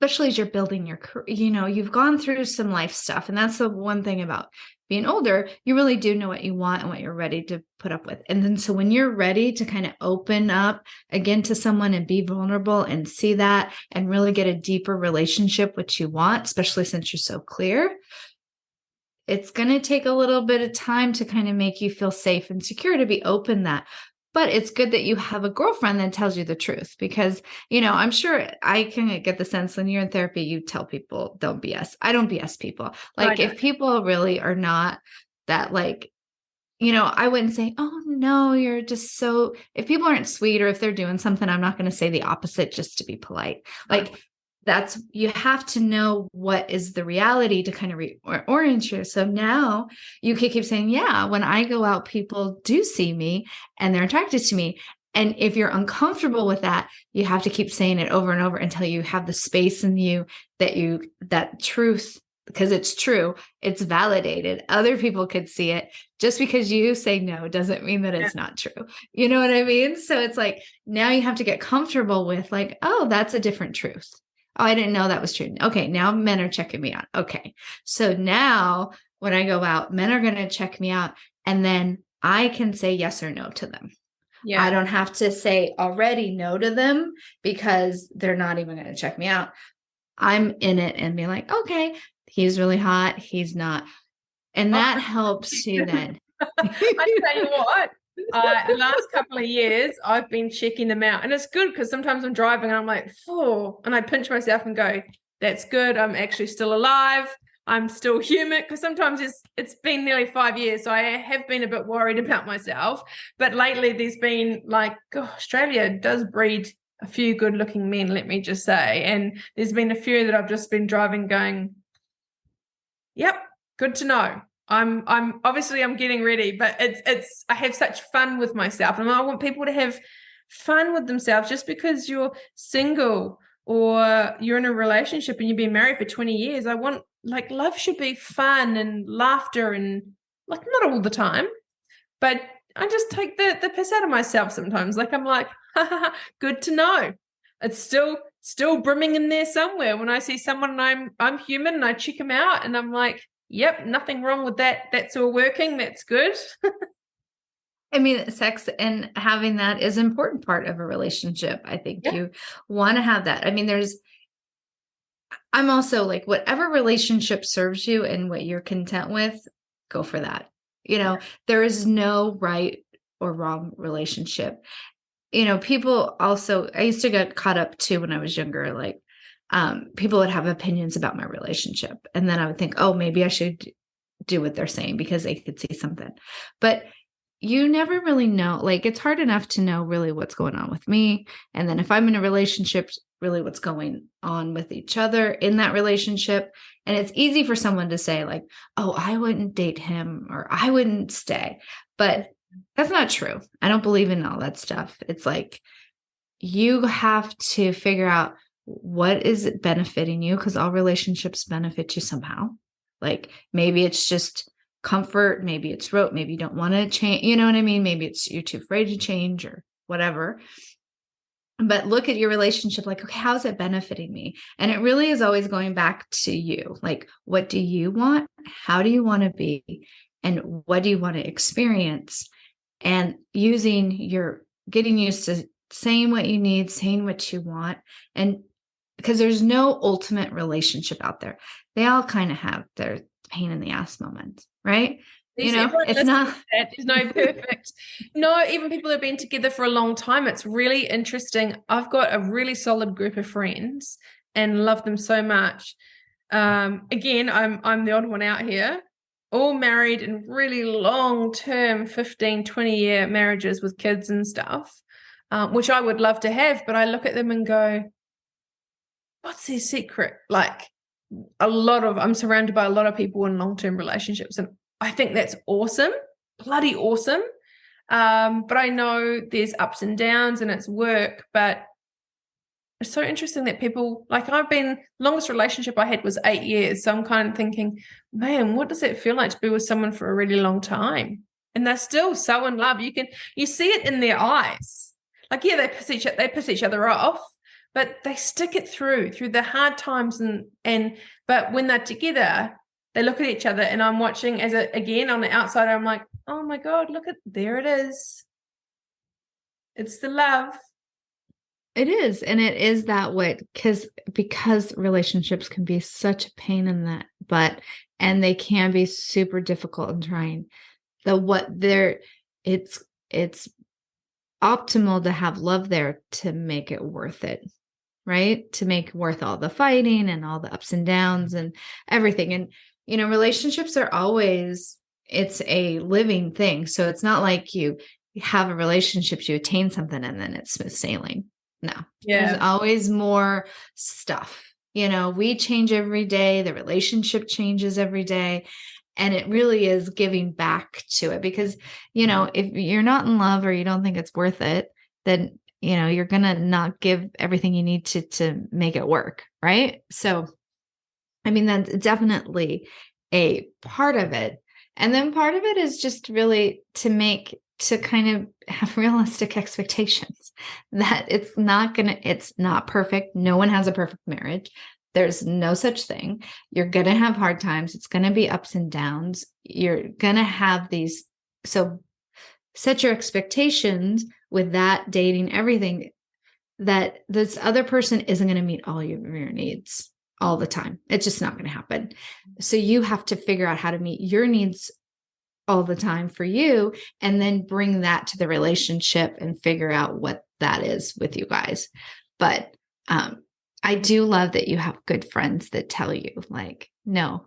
especially as you're building your career, you've gone through some life stuff. And that's the one thing about being older, you really do know what you want and what you're ready to put up with. And then, so when you're ready to kind of open up again to someone and be vulnerable and see that and really get a deeper relationship, which you want, especially since you're so clear, it's going to take a little bit of time to kind of make you feel safe and secure to be open that. But it's good that you have a girlfriend that tells you the truth, because, I'm sure I can get the sense when you're in therapy, you tell people, don't BS. I don't BS people. Like, if people really are not that, like, I wouldn't say, oh no, you're just so, if people aren't sweet, or if they're doing something, I'm not going to say the opposite just to be polite. Like, you have to know what is the reality to kind of orient you. So now you can keep saying, yeah, when I go out, people do see me and they're attracted to me. And if you're uncomfortable with that, you have to keep saying it over and over until you have the space in you that truth, because it's true, it's validated. Other people could see it. Just because you say no doesn't mean that it's not true. You know what I mean? So it's like, now you have to get comfortable with, like, oh, that's a different truth. Oh, I didn't know that was true. Okay, now men are checking me out. Okay, so now when I go out, men are going to check me out, and then I can say yes or no to them. Yeah. I don't have to say already no to them because they're not even going to check me out. I'm in it and be like, okay, he's really hot. He's not. And that helps you then. I tell you what, the last couple of years, I've been checking them out. And it's good because sometimes I'm driving and I'm like, oh, and I pinch myself and go, that's good. I'm actually still alive. I'm still human, because sometimes it's been nearly 5 years. So I have been a bit worried about myself. But lately there's been like, Australia does breed a few good looking men, let me just say. And there's been a few that I've just been driving going, yep, good to know. I'm obviously I'm getting ready, but it's I have such fun with myself, and I want people to have fun with themselves. Just because you're single or you're in a relationship and you've been married for 20 years, I want, like, love should be fun and laughter, and, like, not all the time, but I just take the piss out of myself sometimes. Like, I'm like, good to know. It's still brimming in there somewhere. When I see someone and I'm human and I check them out and I'm like, yep, nothing wrong with that. That's all working. That's good. I mean, sex and having that is an important part of a relationship. I think you want to have that. I mean, I'm also like, whatever relationship serves you and what you're content with, go for that. There is no right or wrong relationship. People also, I used to get caught up too when I was younger, like, people would have opinions about my relationship. And then I would think, oh, maybe I should do what they're saying because they could see something. But you never really know. Like, it's hard enough to know really what's going on with me. And then if I'm in a relationship, really what's going on with each other in that relationship. And it's easy for someone to say, like, oh, I wouldn't date him or I wouldn't stay. But that's not true. I don't believe in all that stuff. It's like you have to figure out what is it benefiting you, because all relationships benefit you somehow. Like maybe it's just comfort, maybe it's rote, maybe you don't want to change, you know what I mean? Maybe it's you're too afraid to change or whatever. But look at your relationship like, okay, how's it benefiting me? And it really is always going back to you. Like, what do you want? How do you want to be? And what do you want to experience? And getting used to saying what you need, saying what you want. And because there's no ultimate relationship out there. They all kind of have their pain in the ass moments, right? It's not. There's no perfect. No, even people who've been together for a long time. It's really interesting. I've got a really solid group of friends and love them so much. Again, I'm the odd one out here. All married in really long-term 15, 20-year marriages with kids and stuff, which I would love to have. But I look at them and go, what's their secret? Like I'm surrounded by a lot of people in long-term relationships, and I think that's awesome, bloody awesome. But I know there's ups and downs and it's work, but it's so interesting that people, like longest relationship I had was 8 years. So I'm kind of thinking, man, what does it feel like to be with someone for a really long time? And they're still so in love. You see it in their eyes. Like, yeah, they piss each other off, but they stick it through the hard times. But when they're together, they look at each other, and I'm watching again on the outside, I'm like, oh my God, there it is. It's the love. It is. And it is that way because relationships can be such a pain in the butt, and they can be super difficult and trying. It's optimal to have love there to make it worth it, right? To make worth all the fighting and all the ups and downs and everything. And, relationships are it's a living thing. So it's not like you have a relationship, you attain something and then it's smooth sailing. No, There's always more stuff. We change every day. The relationship changes every day. And it really is giving back to it because, if you're not in love or you don't think it's worth it, then, you're going to not give everything you need to make it work. Right. So, I mean, that's definitely a part of it. And then part of it is just really to kind of have realistic expectations that it's not perfect. No one has a perfect marriage. There's no such thing. You're going to have hard times. It's going to be ups and downs. You're going to have these. So set your expectations with that dating, everything, that this other person isn't going to meet all your needs all the time. It's just not going to happen. So you have to figure out how to meet your needs all the time for you, and then bring that to the relationship and figure out what that is with you guys. But I do love that you have good friends that tell you, like, no,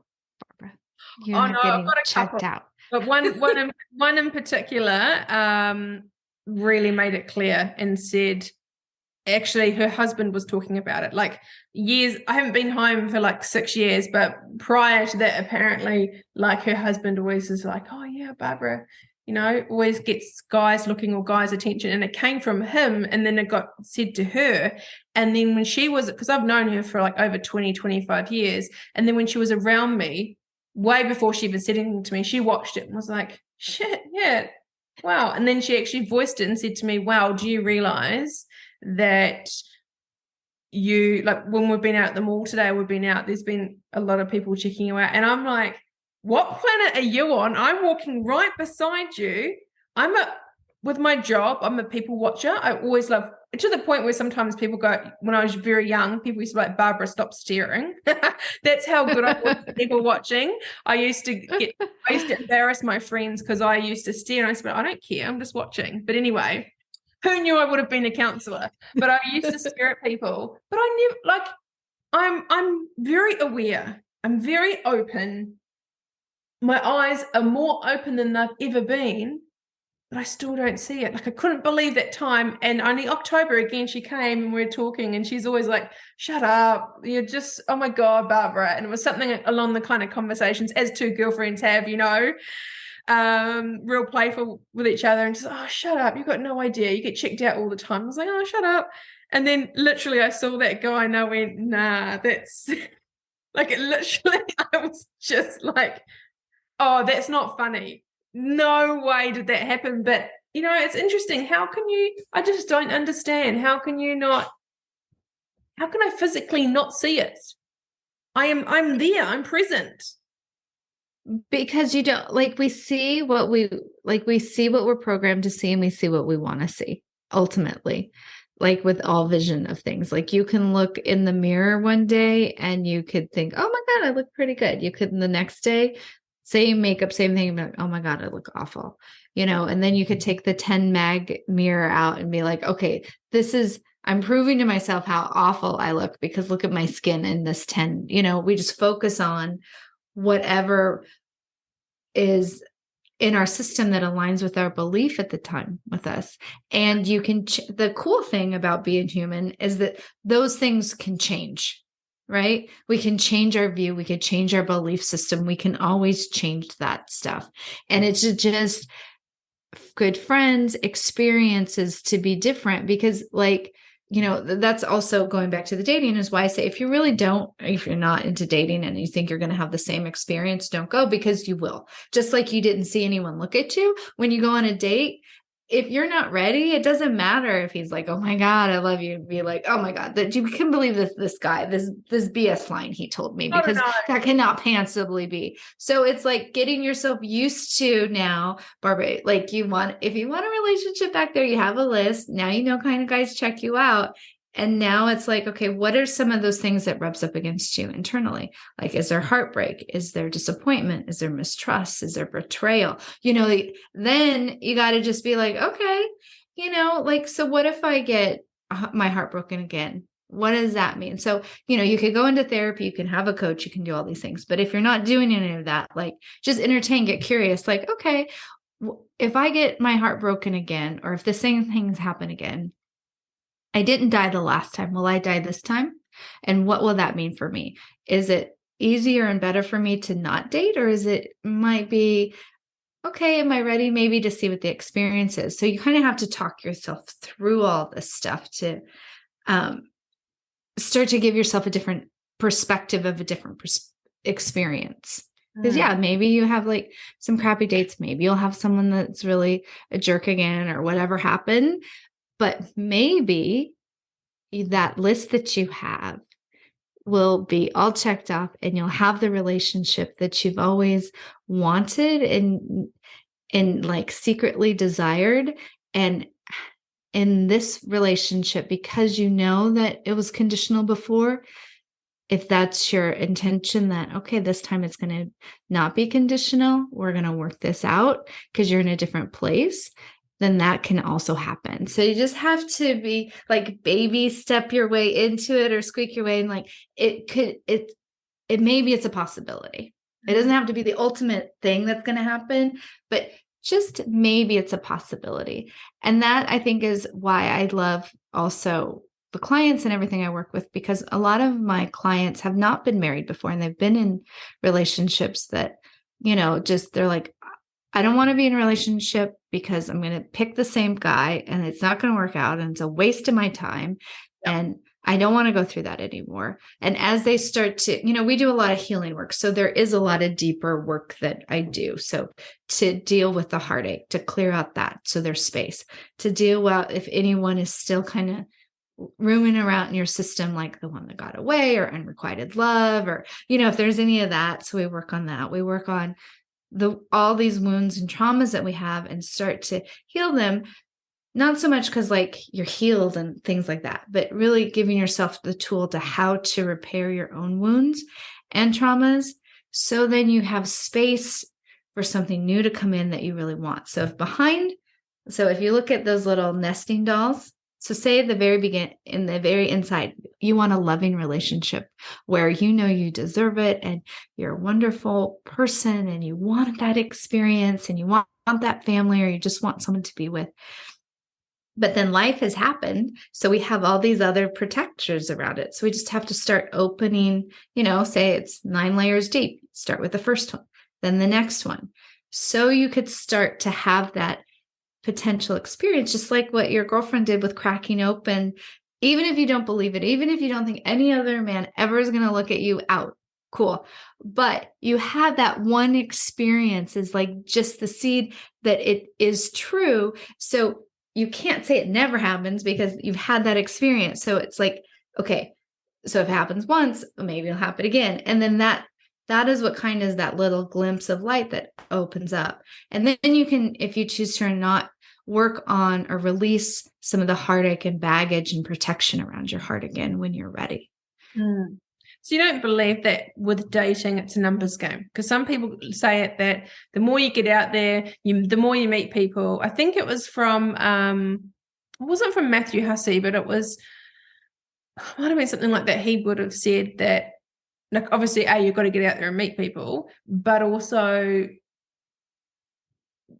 Barbara, you're not getting checked out. But one in particular really made it clear and said, actually, her husband was talking about it. Like years, I haven't been home for like 6 years, but prior to that, apparently, like her husband always is like, oh yeah, Barbara, always gets guys looking or guys' attention. And it came from him, and then it got said to her. And then when she was, because I've known her for like over 20, 25 years. And then when she was around me, way before she even said anything to me, she watched it and was like, shit, yeah, wow. And then she actually voiced it and said to me, wow, do you realize that when we've been out at the mall today, there's been a lot of people checking you out. And I'm like, what planet are you on? I'm walking right beside you. With my job, I'm a people watcher. I always love, to the point where sometimes people go, when I was very young, people used to be like, Barbara, stop staring. That's how good I was at people watching. I used to embarrass my friends because I used to stare, and I said, I don't care, I'm just watching. But anyway, who knew I would have been a counselor? But I used to stare at people. But I never, I'm very aware. I'm very open. my eyes are more open than they've ever been, but I still don't see it. Like, I couldn't believe that time. And only October again, she came and we are talking, and she's always like, shut up. You're just, oh my God, Barbara. And it was something along the kind of conversations as two girlfriends have, real playful with each other, and just, oh, shut up. You've got no idea. You get checked out all the time. I was like, oh, shut up. And then literally I saw that guy and I went, nah, that's like, it literally, I was just like, oh, that's not funny. No way did that happen. But, it's interesting. I just don't understand. How can I physically not see it? I'm there. I'm present. Because you don't, like, we see what we're programmed to see, and we see what we want to see ultimately, like with all vision of things. Like, you can look in the mirror one day and you could think, oh my God, I look pretty good. You could, the next day, same makeup, same thing, but oh my God, I look awful, and then you could take the 10 mag mirror out and be like, okay, I'm proving to myself how awful I look because look at my skin in this 10, we just focus on whatever is in our system that aligns with our belief at the time with us. And you can, the cool thing about being human is that those things can change, right? We can change our view. We could change our belief system. We can always change that stuff. And it's just good friends, experiences to be different because that's also going back to the dating is why I say if you're not into dating and you think you're going to have the same experience, don't go, because you will. Just like you didn't see anyone look at you when you go on a date. If you're not ready, it doesn't matter if he's like, oh my God, I love you. Be like, oh my God, that you can believe this guy, this BS line he told me, because that cannot possibly be. So it's like getting yourself used to now, Barbara, like if you want a relationship back there, you have a list. Now, kind of guys check you out. And now it's like, okay, what are some of those things that rubs up against you internally? Like, is there heartbreak? Is there disappointment? Is there mistrust? Is there betrayal? Then you got to just be like, okay, so what if I get my heart broken again? What does that mean? So, you could go into therapy, you can have a coach, you can do all these things. But if you're not doing any of that, like, just entertain, get curious, like, okay, if I get my heart broken again, or if the same things happen again, I didn't die the last time. Will I die this time? And what will that mean for me? Is it easier and better for me to not date? Or might be, okay, am I ready maybe to see what the experience is? So you kind of have to talk yourself through all this stuff to start to give yourself a different perspective of a different experience. Because maybe you have like some crappy dates. Maybe you'll have someone that's really a jerk again or whatever happened. But maybe that list that you have will be all checked off and you'll have the relationship that you've always wanted and like secretly desired. And in this relationship, because you know that it was conditional before, if that's your intention that, okay, this time it's going to not be conditional, we're going to work this out because you're in a different place, then that can also happen. So you just have to be like baby step your way into it or squeak your way. And like, maybe it's a possibility. It doesn't have to be the ultimate thing that's going to happen, but just maybe it's a possibility. And that, I think, is why I love also the clients and everything I work with, because a lot of my clients have not been married before and they've been in relationships that, they're like, I don't want to be in a relationship because I'm going to pick the same guy and it's not going to work out and it's a waste of my time. Yep. And I don't want to go through that anymore. And as they start to, we do a lot of healing work. So there is a lot of deeper work that I do. So to deal with the heartache, to clear out that, so there's space to deal with if anyone is still kind of roaming around in your system, like the one that got away or unrequited love, or, if there's any of that. So we work on that. We work on all these wounds and traumas that we have and start to heal them. Not so much because like you're healed and things like that, but really giving yourself the tool to how to repair your own wounds and traumas. So then you have space for something new to come in that you really want. So if you look at those little nesting dolls, So say at the very beginning, in the very inside, you want a loving relationship where you know you deserve it and you're a wonderful person and you want that experience and you want that family, or you just want someone to be with. But then life has happened. So we have all these other protectors around it. So we just have to start opening, say it's 9 layers deep. Start with the first one, then the next one. So you could start to have that potential experience, just like what your girlfriend did with cracking open. Even if you don't believe it, even if you don't think any other man ever is going to look at you, out. Cool. But you had that one experience is like just the seed that it is true. So you can't say it never happens because you've had that experience. So it's like, okay, so if it happens once, maybe it'll happen again. And then that is what kind of that little glimpse of light that opens up. And then you can, if you choose to not work on or release some of the heartache and baggage and protection around your heart again when you're ready. Mm. So you don't believe that with dating, it's a numbers game? Because some people say it that the more you get out there, the more you meet people. I think it was from, it wasn't from Matthew Hussey, but it might have been something like that. He would have said that, like, obviously, you've got to get out there and meet people, but also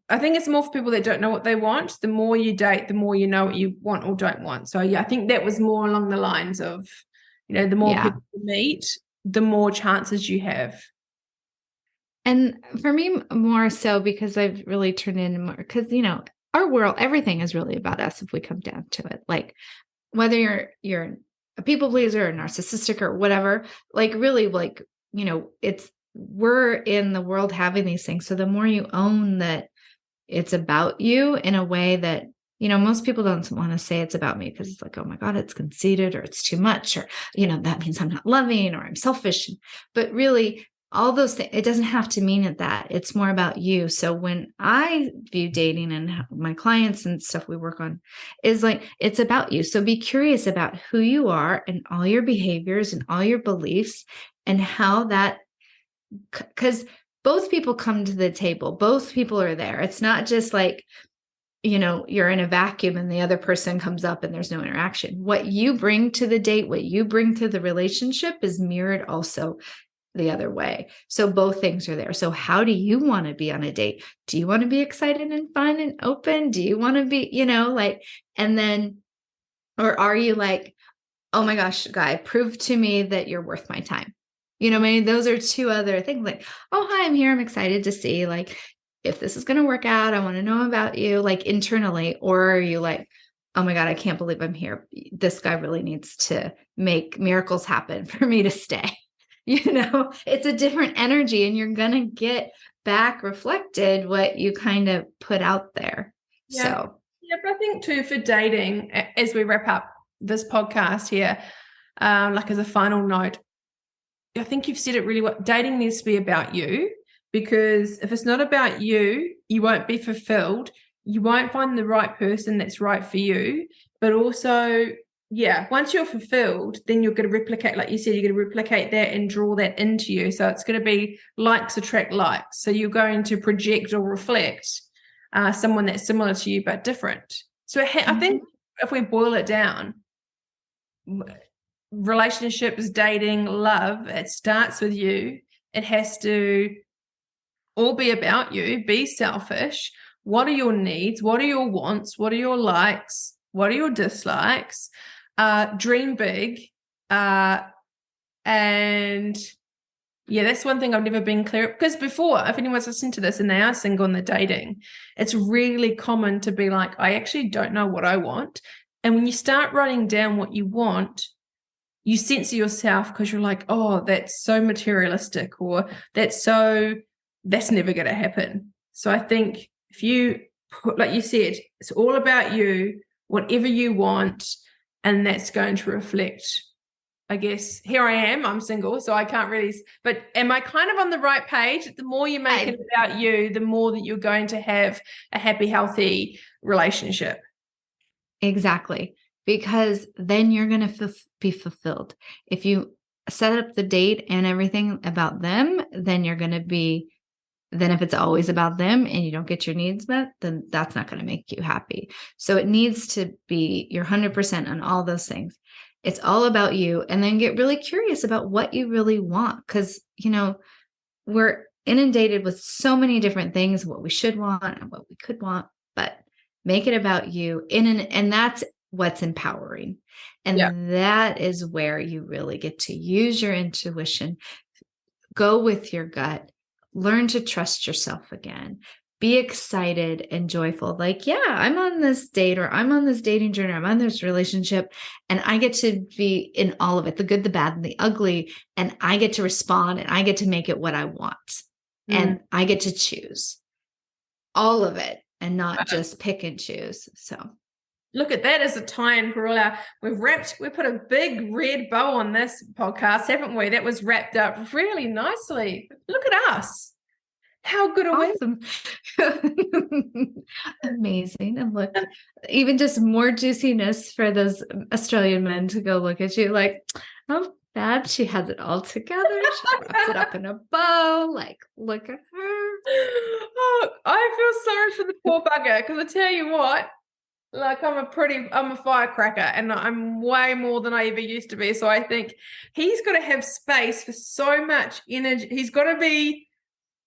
I think it's more for people that don't know what they want. The more you date, the more you know what you want or don't want. So yeah, I think that was more along the lines of, the more people you meet, the more chances you have. And for me, more so because I've really turned into more, because, our world, everything is really about us if we come down to it. Like whether you're a people pleaser or narcissistic or whatever, like really like, we're in the world having these things. So the more you own that it's about you in a way that, most people don't want to say it's about me because it's like, oh my God, it's conceited or it's too much, or, that means I'm not loving or I'm selfish. But really, all those things, it doesn't have to mean it that. It's more about you. So when I view dating and my clients and stuff we work on is like, it's about you. So be curious about who you are and all your behaviors and all your beliefs and how that, because both people come to the table. Both people are there. It's not just like, you're in a vacuum and the other person comes up and there's no interaction. What you bring to the date, what you bring to the relationship is mirrored also the other way. So both things are there. So how do you want to be on a date? Do you want to be excited and fun and open? Do you want to be, and then, or are you like, oh my gosh, guy, prove to me that you're worth my time? Maybe those are two other things like, oh, hi, I'm here. I'm excited to see like if this is going to work out. I want to know about you like internally. Or are you like, oh my God, I can't believe I'm here. This guy really needs to make miracles happen for me to stay. It's a different energy and you're going to get back reflected what you kind of put out there. Yeah. So, yeah, but I think too for dating, as we wrap up this podcast here, like as a final note, I think you've said it really well. Dating needs to be about you, because if it's not about you, you won't be fulfilled. You won't find the right person that's right for you. But also, yeah, once you're fulfilled, then you're going to replicate, like you said, you're going to replicate that and draw that into you. So it's going to be likes attract likes. So you're going to project or reflect someone that's similar to you but different. So I think if we boil it down, relationships, dating, love, it starts with you. It has to all be about you. Be selfish. What are your needs? What are your wants? What are your likes? What are your dislikes? Dream big. And yeah, that's one thing I've never been clear, because before, if anyone's listening to this and they are single and they're dating, it's really common to be like, I actually don't know what I want. And when you start writing down what you want, you censor yourself because you're like, oh, that's so materialistic, or that's never going to happen. So I think if you put, like you said, it's all about you, whatever you want, and that's going to reflect, I guess, here I am, I'm single, so I can't really, but am I kind of on the right page? The more you make it about you, the more that you're going to have a happy, healthy relationship. Exactly. Because then you're going to be fulfilled. If you set up the date and everything about them, then you're going to be Then if it's always about them and you don't get your needs met, then that's not going to make you happy. So it needs to be your 100% on all those things. It's all about you. And then get really curious about what you really want. Because, we're inundated with so many different things, what we should want and what we could want, but make it about you. And that's what's empowering. And that is where you really get to use your intuition, go with your gut, learn to trust yourself again, be excited and joyful. Like, yeah, I'm on this date, or I'm on this dating journey, I'm on this relationship, and I get to be in all of it, the good, the bad, and the ugly. And I get to respond, and I get to make it what I want. And I get to choose all of it and not just pick and choose. So look at that as a tie-in for all we put a big red bow on this podcast, haven't we? That was wrapped up really nicely. Look at us. How good are awesome. Amazing. And look, even just more juiciness for those Australian men to go look at you like, oh, bad. She has it all together. She wraps it up in a bow. Like, look at her. Oh, I feel sorry for the poor bugger, because I tell you what, like, I'm a firecracker, and I'm way more than I ever used to be. So I think he's got to have space for so much energy. He's got to be,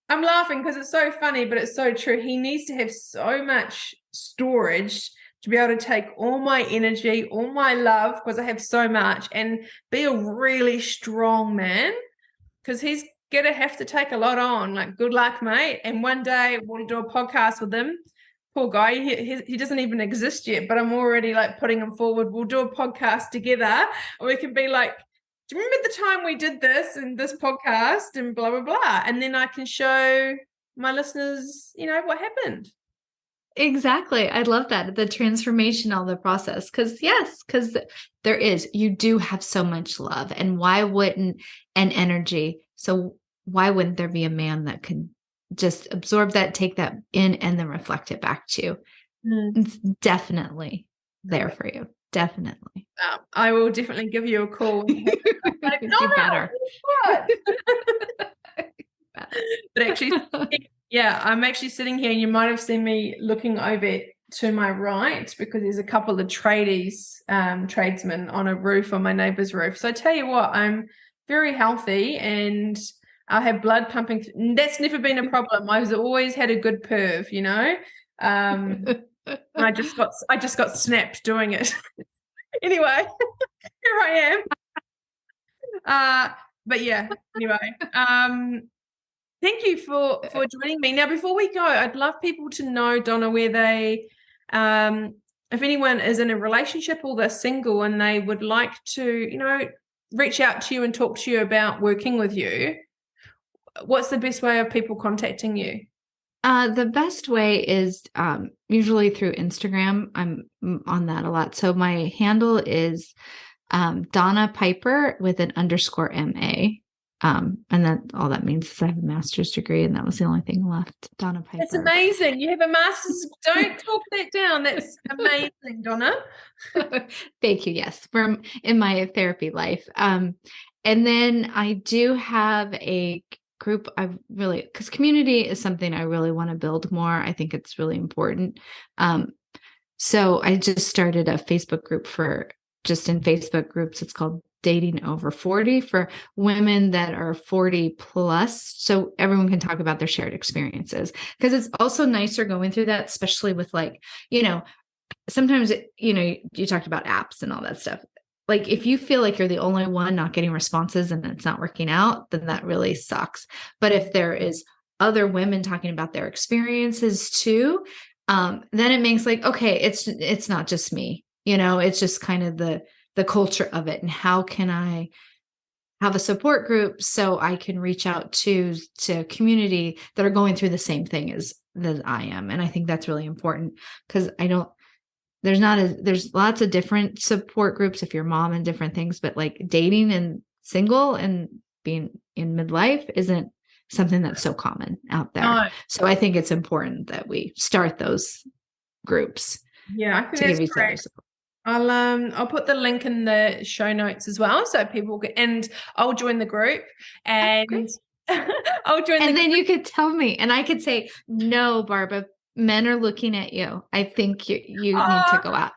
I'm laughing because it's so funny, but it's so true. He needs to have so much storage to be able to take all my energy, all my love, because I have so much, and be a really strong man, because he's going to have to take a lot on. Like, good luck, mate. And one day we'll do a podcast with him. Poor guy, he doesn't even exist yet, but I'm already like putting him forward. We'll do a podcast together, and we can be like, do you remember the time we did this and this podcast and blah, blah, blah? And then I can show my listeners, what happened. Exactly. I love that. The transformation, all the process. Because you do have so much love, and and energy. So why wouldn't there be a man that can just absorb that, take that in, and then reflect it back to you? It's definitely there for you. Definitely. I will definitely give you a call. Like, you better. But actually, yeah, I'm actually sitting here, and you might have seen me looking over to my right, because there's a couple of tradesmen on a roof, on my neighbor's roof. So I tell you what, I'm very healthy, and I have blood pumping. That's never been a problem. I've always had a good perv, and I just got snapped doing it. Anyway, here I am. But yeah, anyway, thank you for joining me. Now, before we go, I'd love people to know, Donna, where they, if anyone is in a relationship or they're single and they would like to, reach out to you and talk to you about working with you, what's the best way of people contacting you? The best way is usually through Instagram. I'm on that a lot. So my handle is Donna Piper with an _ MA. And that all that means is I have a master's degree, and that was the only thing left. Donna Piper. That's amazing. You have a master's. Don't talk that down. That's amazing, Donna. Thank you. Yes, in my therapy life. And then I do have a group. Because community is something I really want to build more. I think it's really important. So I just started a Facebook group in Facebook groups. It's called Dating Over 40, for women that are 40 plus. So everyone can talk about their shared experiences, because it's also nicer going through that, especially with sometimes, you talked about apps and all that stuff. Like, if you feel like you're the only one not getting responses and it's not working out, then that really sucks. But if there is other women talking about their experiences too, then it makes okay, it's not just me, it's just kind of the culture of it. And how can I have a support group so I can reach out to community that are going through the same thing as I am. And I think that's really important, because there's lots of different support groups if you're mom and different things, but dating and single and being in midlife isn't something that's so common out there. No. So I think it's important that we start those groups. Yeah, I think to give each other support. I'll put the link in the show notes as well, so people can, and I'll join the group. And I'll join And then you could tell me, and I could say, no, Barbara, men are looking at you. I think you need to go out.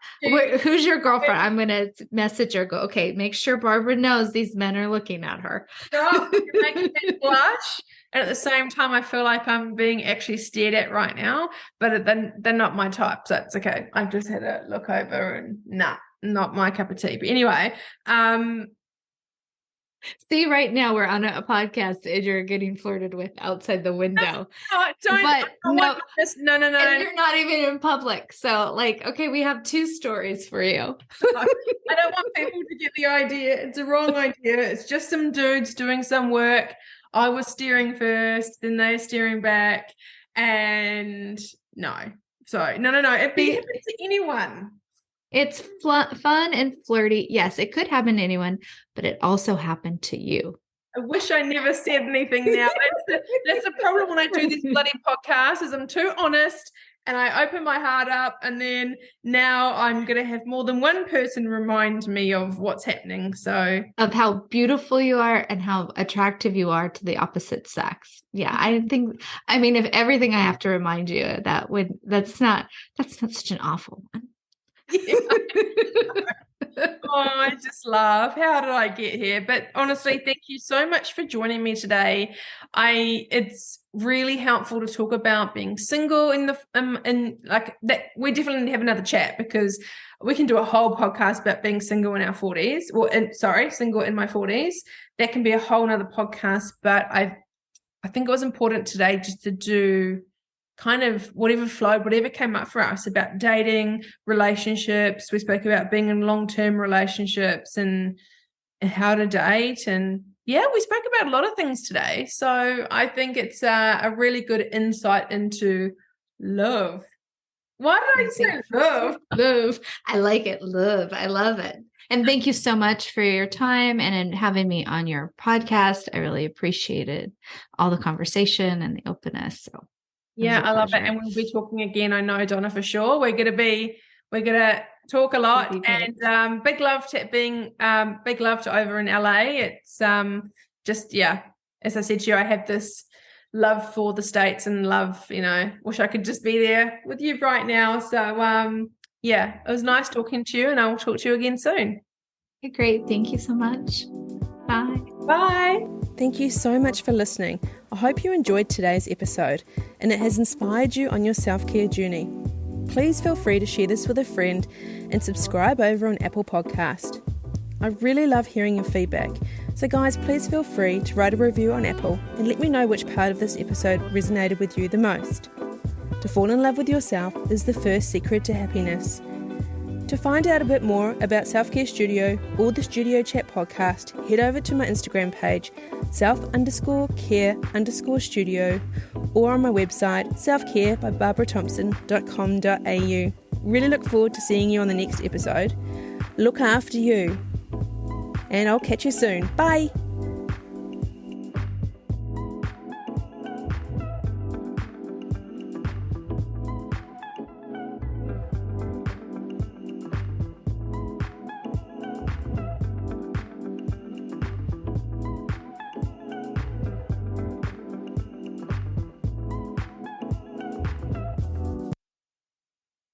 Who's your girlfriend? I'm going to message her, go, okay, make sure Barbara knows these men are looking at her. Stop. You're making me blush. And at the same time, I feel like I'm being actually stared at right now, but they're not my type, so it's okay. I've just had a look over and not my cup of tea. But anyway, see, right now we're on a podcast and you're getting flirted with outside the window. No. And you're not even in public. So like, okay, we have two stories for you. I don't want people to get the idea. It's a wrong idea. It's just some dudes doing some work. I was steering first, then they're steering back. And no. So, no. It'd be to anyone. It's fun and flirty. Yes, it could happen to anyone, but it also happened to you. I wish I never said anything now. That's the problem when I do these bloody podcasts is I'm too honest and I open my heart up, and then now I'm going to have more than one person remind me of what's happening. So of how beautiful you are and how attractive you are to the opposite sex. Yeah, I mean, if everything I have to remind you of that's not such an awful one. I just laugh. How did I get here? But honestly, thank you so much for joining me today. It's really helpful to talk about being single in like that. We definitely need to have another chat because we can do a whole podcast about being single in our 40s. Single in my 40s. That can be a whole nother podcast. But I think it was important today just to do kind of whatever flowed, whatever came up for us about dating, relationships. We spoke about being in long-term relationships and how to date. And yeah, we spoke about a lot of things today. So I think it's a really good insight into love. Why did I say love? Love. I like it. Love. I love it. And thank you so much for your time and having me on your podcast. I really appreciated all the conversation and the openness. So yeah, I love it. And we'll be talking again. I know, Donna, for sure. We're going to talk a lot, and big love to over in LA. It's just, yeah, as I said to you, I have this love for the States and love, wish I could just be there with you right now. So, yeah, it was nice talking to you, and I will talk to you again soon. Okay, great. Thank you so much. Bye. Bye. Thank you so much for listening. I hope you enjoyed today's episode and it has inspired you on your self-care journey. Please feel free to share this with a friend and subscribe over on Apple Podcast. I really love hearing your feedback. So guys, please feel free to write a review on Apple and let me know which part of this episode resonated with you the most. To fall in love with yourself is the first secret to happiness. To find out a bit more about Self-Care Studio or the Studio Chat podcast, head over to my Instagram page, self_care_studio, or on my website, selfcarebybarbaraThompson.com.au. Really look forward to seeing you on the next episode. Look after you. And I'll catch you soon. Bye.